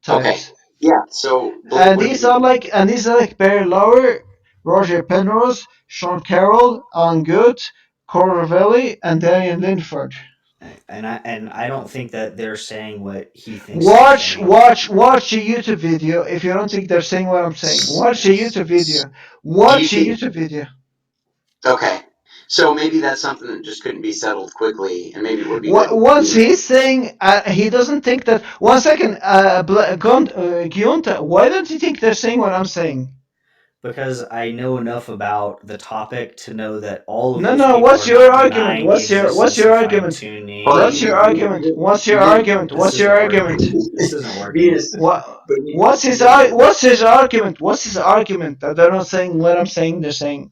Speaker 4: Okay.
Speaker 2: types.
Speaker 4: Yeah. So, Blake,
Speaker 2: And
Speaker 4: what?
Speaker 2: these are like Barry Lauer, Roger Penrose, Sean Carroll, Alan Good, Cora Ravelli, and Daniel Linford.
Speaker 1: And I don't think that they're saying what he thinks they're saying.
Speaker 2: Watch a YouTube video. If you don't think they're saying what I'm saying, watch a YouTube video.
Speaker 4: Do you
Speaker 2: Watch a
Speaker 4: think?
Speaker 2: YouTube video.
Speaker 4: Okay. So maybe that's something that just couldn't be settled quickly, and maybe it would be good.
Speaker 2: Once he's saying he doesn't think that. One second, Giunta, why don't you think they're saying what I'm saying?
Speaker 1: Because I know enough about the topic to know that all of
Speaker 2: No,
Speaker 1: these
Speaker 2: no.
Speaker 1: people
Speaker 2: What's
Speaker 1: are
Speaker 2: your
Speaker 1: not
Speaker 2: argument?
Speaker 1: denying the
Speaker 2: What's
Speaker 1: existence
Speaker 2: your
Speaker 1: of fine
Speaker 2: argument?
Speaker 4: Hold on,
Speaker 2: What's
Speaker 1: tuning.
Speaker 2: your argument? What's your argument?
Speaker 1: This
Speaker 2: What's your
Speaker 1: isn't working.
Speaker 2: argument?
Speaker 1: This isn't working.
Speaker 4: Venus,
Speaker 2: What?
Speaker 4: but you,
Speaker 2: What's his argument? What's his argument that they're not saying what I'm saying? They're saying.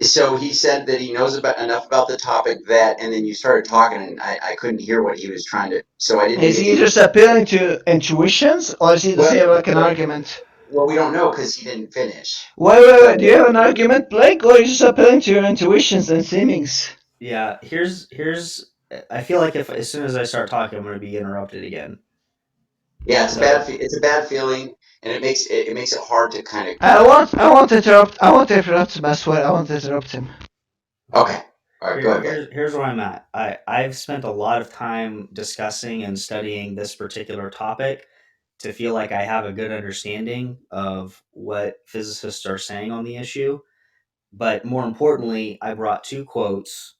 Speaker 4: so he said that he knows about enough about the topic that, and then you started talking, and I couldn't hear what he was trying to. So I didn't
Speaker 2: Is
Speaker 4: get
Speaker 2: he
Speaker 4: to.
Speaker 2: just appealing to intuitions, or is he just
Speaker 4: Well,
Speaker 2: saying like an
Speaker 4: well,
Speaker 2: argument?
Speaker 4: well, we don't know because he didn't finish.
Speaker 2: Wait. Do you have an argument, Blake, or are you just appealing to your intuitions and seemings?
Speaker 1: Yeah, here's. I feel like if as soon as I start talking, I'm going to be interrupted again.
Speaker 4: Yeah,
Speaker 1: So
Speaker 4: it's a bad feeling, and it makes it hard to kind of.
Speaker 2: I want to interrupt him. I swear, I want to interrupt him.
Speaker 4: Okay, all right, go ahead, Blake.
Speaker 1: here's where I'm at. I've spent a lot of time discussing and studying this particular topic to feel like I have a good understanding of what physicists are saying on the issue. But more importantly, I brought two quotes.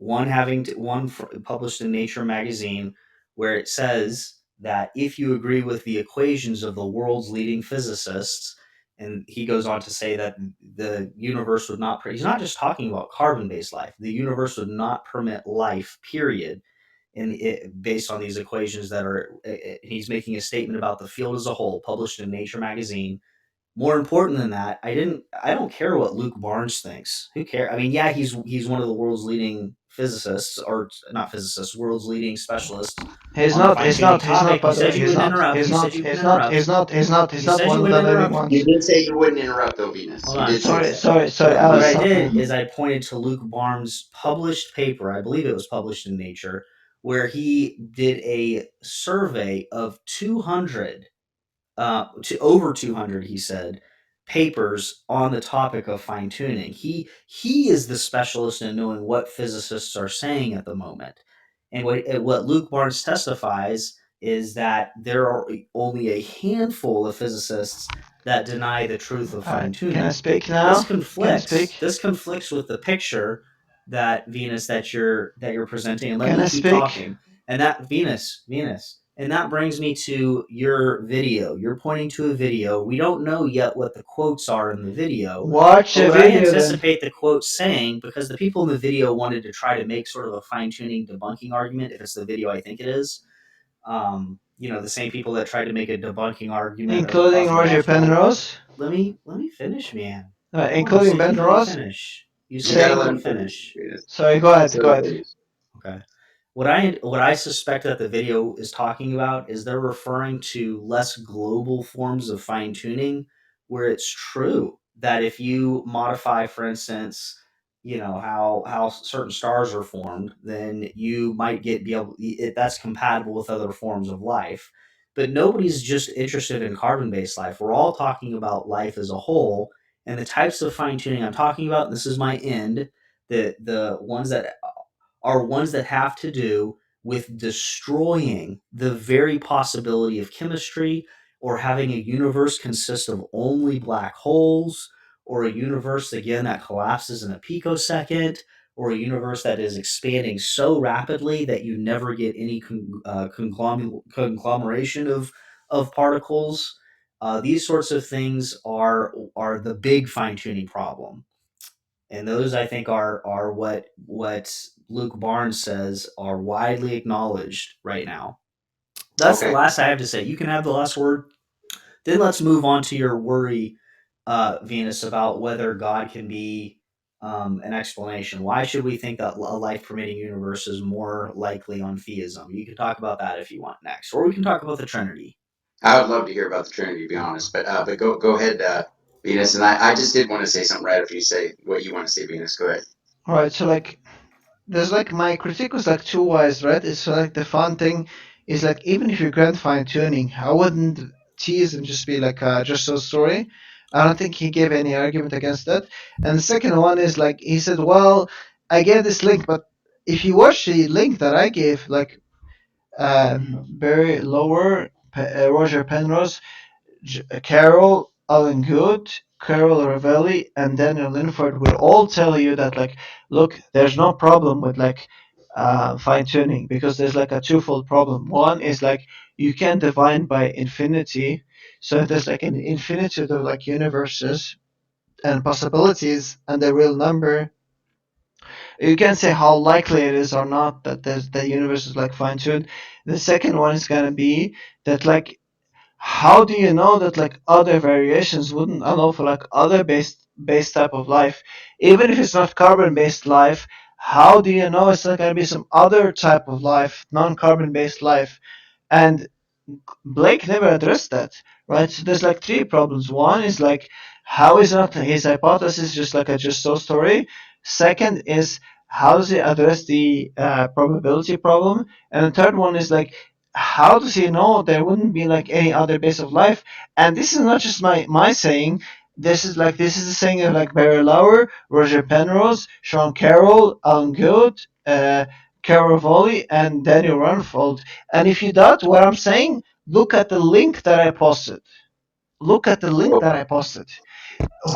Speaker 1: Published in Nature magazine, where it says that if you agree with the equations of the world's leading physicists, and he goes on to say that the universe would not. He's not just talking about carbon-based life. The universe would not permit life. Period. Based on these equations that are, he's making a statement about the field as a whole, published in Nature magazine. More important than that, I don't care what Luke Barnes thinks. Who cares? I mean, yeah, he's one of the world's leading physicists, or not physicists, world's leading specialists
Speaker 2: He's
Speaker 1: on the
Speaker 2: not.
Speaker 1: fine
Speaker 2: He's
Speaker 1: tuning
Speaker 2: not. He's not.
Speaker 1: topic. You
Speaker 2: By the
Speaker 1: said
Speaker 2: way,
Speaker 1: you
Speaker 2: he's
Speaker 1: wouldn't
Speaker 2: not.
Speaker 1: interrupt.
Speaker 2: He's
Speaker 1: You said
Speaker 2: not.
Speaker 1: you wouldn't
Speaker 2: He's not.
Speaker 1: interrupt.
Speaker 2: He's not. He's not. He's
Speaker 1: You
Speaker 2: not
Speaker 1: said
Speaker 2: one
Speaker 1: you
Speaker 2: of
Speaker 1: wouldn't
Speaker 2: the leading
Speaker 1: interrupt.
Speaker 4: You
Speaker 2: ones.
Speaker 4: did say you wouldn't interrupt though, Venus.
Speaker 1: Hold
Speaker 4: You
Speaker 1: on.
Speaker 4: did say
Speaker 2: Sorry.
Speaker 4: that.
Speaker 2: Sorry. Sorry.
Speaker 4: So
Speaker 1: What
Speaker 2: Alice,
Speaker 1: I
Speaker 2: stop,
Speaker 1: did
Speaker 2: man.
Speaker 1: is I pointed to Luke Barnes' published paper. I believe it was published in Nature, where he did a survey of 200 to over 200, he said, papers on the topic of fine tuning. He is the specialist in knowing what physicists are saying at the moment. And what Luke Barnes testifies is that there are only a handful of physicists that deny the truth of fine
Speaker 2: Can I
Speaker 1: tuning.
Speaker 2: speak
Speaker 1: This
Speaker 2: now? Can I
Speaker 1: conflicts.
Speaker 2: speak?
Speaker 1: This conflicts with the picture that Venus that you're presenting. And let
Speaker 2: Can
Speaker 1: me
Speaker 2: I
Speaker 1: keep
Speaker 2: speak?
Speaker 1: talking. And that Venus, and that brings me to your video. You're pointing to a video. We don't know yet what the quotes are in the video,
Speaker 2: Watch
Speaker 1: but
Speaker 2: the
Speaker 1: what I
Speaker 2: video then.
Speaker 1: anticipate the quotes saying, because the people in the video wanted to try to make sort of a fine tuning debunking argument, if it's the video I think it is. The same people that tried to make a debunking argument of the
Speaker 2: Including Roger
Speaker 1: cosmological.
Speaker 2: Penrose.
Speaker 1: Let me finish, man. Come on, you
Speaker 2: Including
Speaker 1: said you let me
Speaker 2: Penrose.
Speaker 1: finish. You
Speaker 4: you
Speaker 1: said
Speaker 4: gotta
Speaker 1: you
Speaker 2: Saying.
Speaker 1: let
Speaker 4: let
Speaker 1: me
Speaker 4: him finish,
Speaker 1: finish.
Speaker 4: Venus.
Speaker 2: Sorry. Go ahead.
Speaker 4: Just let
Speaker 2: Go
Speaker 4: him
Speaker 2: ahead.
Speaker 4: finish.
Speaker 1: Okay. What I suspect that the video is talking about is they're referring to less global forms of fine tuning, where it's true that if you modify, for instance, how certain stars are formed, then you might be able that's compatible with other forms of life. But nobody's just interested in carbon-based life. We're all talking about life as a whole, and the types of fine tuning I'm talking about. And this is my end. The ones that are ones that have to do with destroying the very possibility of chemistry, or having a universe consist of only black holes, or a universe, again, that collapses in a picosecond, or a universe that is expanding so rapidly that you never get any conglomeration of particles. These sorts of things are the big fine tuning problem, and those I think are what Luke Barnes says are widely acknowledged right now. That's the
Speaker 4: Okay.
Speaker 1: last I have to say. You can have the last word. Then let's move on to your worry, Venus, about whether God can be an explanation. Why should we think that a life permitting universe is more likely on theism? You can talk about that if you want next, or we can talk about the Trinity.
Speaker 4: I would love to hear about the Trinity, to be honest. But go ahead, Venus. And I just did want to say something right after you say what you want to say, Venus. Go ahead.
Speaker 2: All right. So like, there's like my critique was like two ways, right? It's like the fun thing is like even if you grant fine tuning, how wouldn't theism just be like just a story? I don't think he gave any argument against that. And the second one is like he said, well, I gave this link, but if you watch the link that I gave, like Barry Lower, Roger Penrose, Carol, Alan Good, Carol Ravelli, and Daniel Linford will all tell you that like, look, there's no problem with like fine tuning because there's like a twofold problem. One is like you can divide by infinity, so if there's like an infinitude of like universes and possibilities and the real number, you can say how likely it is or not that the universe is like fine tuned. The second one is gonna be that like how do you know that like other variations wouldn't allow for like other base type of life, even if it's not carbon based life? How do you know it's not going to be some other type of life, non-carbon based life? And Blake never addressed that, right? So there's like three problems. One is like, how is not his hypothesis just like a just so story? Second is, how does he address the probability problem? And the third one is like, how does he know there wouldn't be like any other base of life? And this is not just my saying. This is the saying of like Barry Lauer, Roger Penrose, Sean Carroll, Alan Good, Carol Volley, and Daniel Runfold. And if you doubt what I'm saying, look at the link that I posted. Look at the link
Speaker 4: Oh,
Speaker 2: that I posted.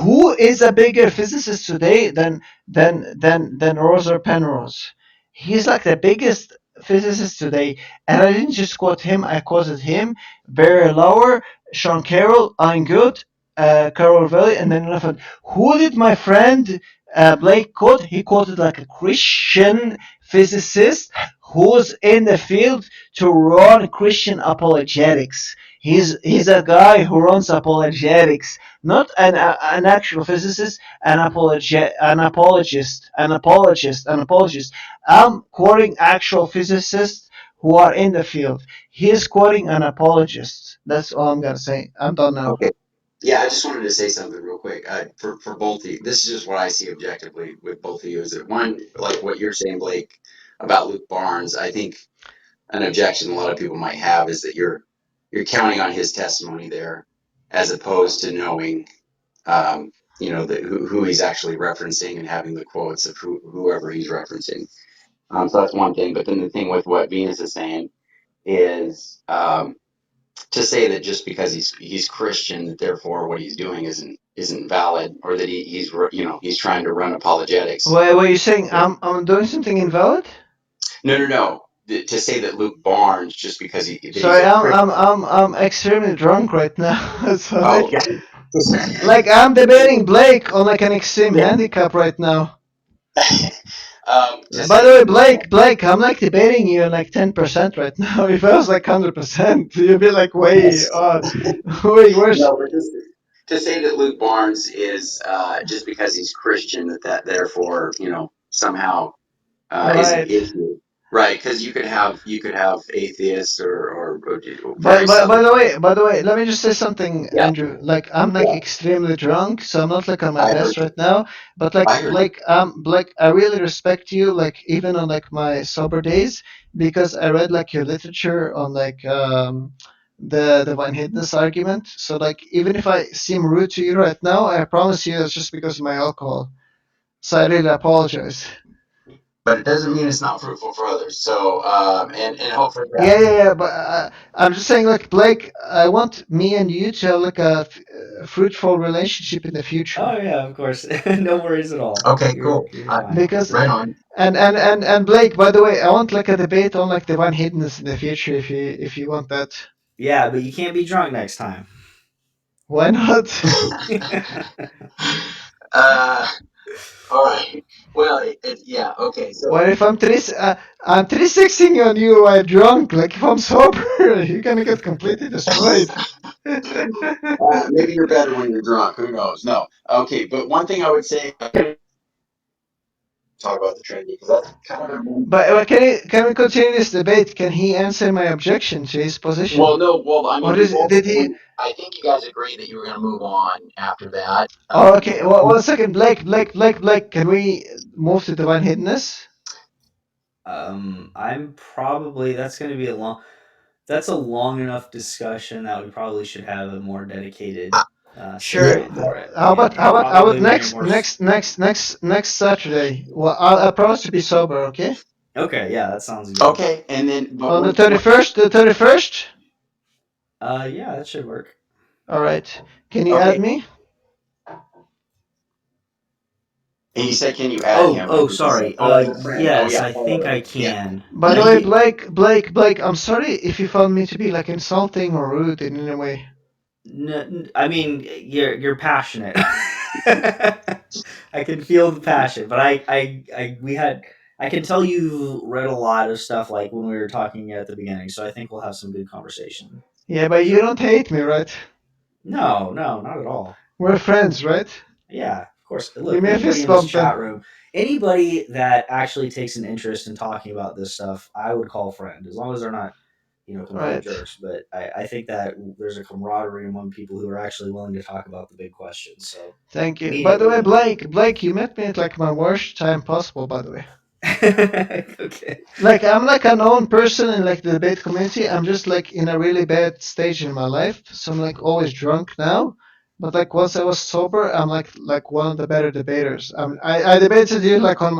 Speaker 2: Who is a bigger physicist today than Roger Penrose? He's like the biggest physicist today, and I didn't just quote him. I quoted him, Barry Lauer, Sean Carroll, Ian Good, Carol Valley, and then who did my friend Blake quote? He quoted like a Christian physicist who's in the field to run Christian apologetics. He's a guy who runs apologetics, not an actual physicist, an apologist. I'm quoting actual physicists who are in the field. He's quoting an apologist. That's all I'm gonna say. I'm done now.
Speaker 4: Okay. Yeah, I just wanted to say something real quick. For both of you, this is just what I see objectively with both of you. Is that one, like what you're saying, Blake, about Luke Barnes? I think an objection a lot of people might have is that you're counting on his testimony there, as opposed to knowing, um, who he's actually referencing and having the quotes of whoever he's referencing. So that's one thing. But then the thing with what Venus is saying is, to say that just because he's Christian, that therefore what he's doing isn't valid, or that he's trying to run apologetics.
Speaker 2: Wait, what are you saying? I'm doing something invalid?
Speaker 4: No, no, no. To say that Luke Barnes, just because he's
Speaker 2: Sorry,
Speaker 4: a Christian.
Speaker 2: I'm extremely drunk right now. So
Speaker 4: Oh,
Speaker 2: like I'm debating Blake on like an extreme
Speaker 4: yeah.
Speaker 2: handicap right now.
Speaker 4: To
Speaker 2: By the
Speaker 4: say
Speaker 2: way,
Speaker 4: that
Speaker 2: Blake, I'm like debating you on like 10% right now. If I was like 100%, you'd be like way,
Speaker 4: yes.
Speaker 2: way worse.
Speaker 4: No, but to say that Luke Barnes is just because he's Christian that therefore somehow is an
Speaker 2: Right.
Speaker 4: issue, right? Because you could have atheists or
Speaker 2: But,
Speaker 4: various
Speaker 2: but
Speaker 4: other.
Speaker 2: by the way, let me just say something,
Speaker 4: Yeah,
Speaker 2: Andrew. Like I'm like
Speaker 4: yeah.
Speaker 2: extremely drunk, so I'm not like on my
Speaker 4: I heard
Speaker 2: best
Speaker 4: you.
Speaker 2: right now. But
Speaker 4: I
Speaker 2: like
Speaker 4: heard you.
Speaker 2: Blake, I really respect you. Like even on like my sober days, because I read like your literature on like the divine hiddenness argument. So like even if I seem rude to you right now, I promise you it's just because of my alcohol. So I really apologize.
Speaker 4: But it doesn't mean it's not fruitful for others. So and hopefully that.
Speaker 2: Yeah. But I'm just saying, like Blake, I want me and you to have like a fruitful relationship in the future.
Speaker 1: Oh yeah, of course. No worries at all.
Speaker 4: Okay,
Speaker 1: You're
Speaker 4: cool.
Speaker 1: you're fine.
Speaker 2: Because
Speaker 4: Right on.
Speaker 2: and Blake, by the way, I want like a debate on like divine hiddenness in the future if you want that.
Speaker 1: Yeah, but you can't be drunk next time.
Speaker 2: Why not?
Speaker 4: uh, all right. Well, yeah. Okay. So
Speaker 2: What if I'm 360 on you while drunk? Like if I'm sober, you're gonna get completely destroyed.
Speaker 4: maybe you're better when you're drunk. Who knows? No. Okay. But one thing I would say, talk about the Trinity because that's kind of
Speaker 2: But can we continue this debate? Can he answer my objection to his position?
Speaker 4: well, no. Well, I
Speaker 2: Or
Speaker 4: mean, you both.
Speaker 2: did he?
Speaker 4: I think you guys agreed that you were going to move on after that.
Speaker 2: Oh, okay. Well, 1 second, Blake. Can we move to divine hiddenness?
Speaker 1: I'm probably that's going to be a long. That's a long enough discussion that we probably should have a more dedicated
Speaker 2: Sure.
Speaker 1: segment for it,
Speaker 2: How about
Speaker 1: probably when you're
Speaker 2: next
Speaker 1: more.
Speaker 2: next Saturday? Well, I promise to be sober. Okay.
Speaker 1: Okay, yeah, that sounds good.
Speaker 4: Okay, and then but
Speaker 2: On the
Speaker 4: one.
Speaker 2: 31st. The 31st.
Speaker 1: Yeah, that should work.
Speaker 2: All right. Can you add
Speaker 4: Okay,
Speaker 2: me?
Speaker 4: and you said, can you add
Speaker 1: Oh,
Speaker 4: him?
Speaker 1: oh,
Speaker 4: And he said,
Speaker 1: sorry.
Speaker 4: oh, as a friend. Oh
Speaker 1: Yes,
Speaker 4: yeah,
Speaker 1: I think
Speaker 4: follow.
Speaker 1: I
Speaker 4: Yeah.
Speaker 1: can.
Speaker 2: By
Speaker 4: No,
Speaker 2: the
Speaker 4: you
Speaker 2: way,
Speaker 4: can.
Speaker 2: Blake, I'm sorry if you found me to be like insulting or rude in any way.
Speaker 1: I mean, you're passionate. I can feel the passion, but we had. I can tell you read a lot of stuff like when we were talking at the beginning, so I think we'll have some good conversation.
Speaker 2: Yeah, but you don't hate me, right?
Speaker 1: No, no, not at all.
Speaker 2: We're friends, right?
Speaker 1: Yeah, of course.
Speaker 2: Give
Speaker 1: Look,
Speaker 2: me a
Speaker 1: anybody
Speaker 2: fist
Speaker 1: in this
Speaker 2: bump
Speaker 1: chat
Speaker 2: then.
Speaker 1: room, anybody that actually takes an interest in talking about this stuff, I would call friend, as long as they're not, complete
Speaker 2: Right.
Speaker 1: jerks. But I think that there's a camaraderie among people who are actually willing to talk about the big questions. So
Speaker 2: Thank you. By the way,
Speaker 1: immediately,
Speaker 2: Blake, you met me at like my worst time possible, by the way.
Speaker 1: okay.
Speaker 2: Like I'm like a known person in like the debate community. I'm just like in a really bad stage in my life, so I'm like always drunk now. But like once I was sober, I'm like one of the better debaters. I debated you like on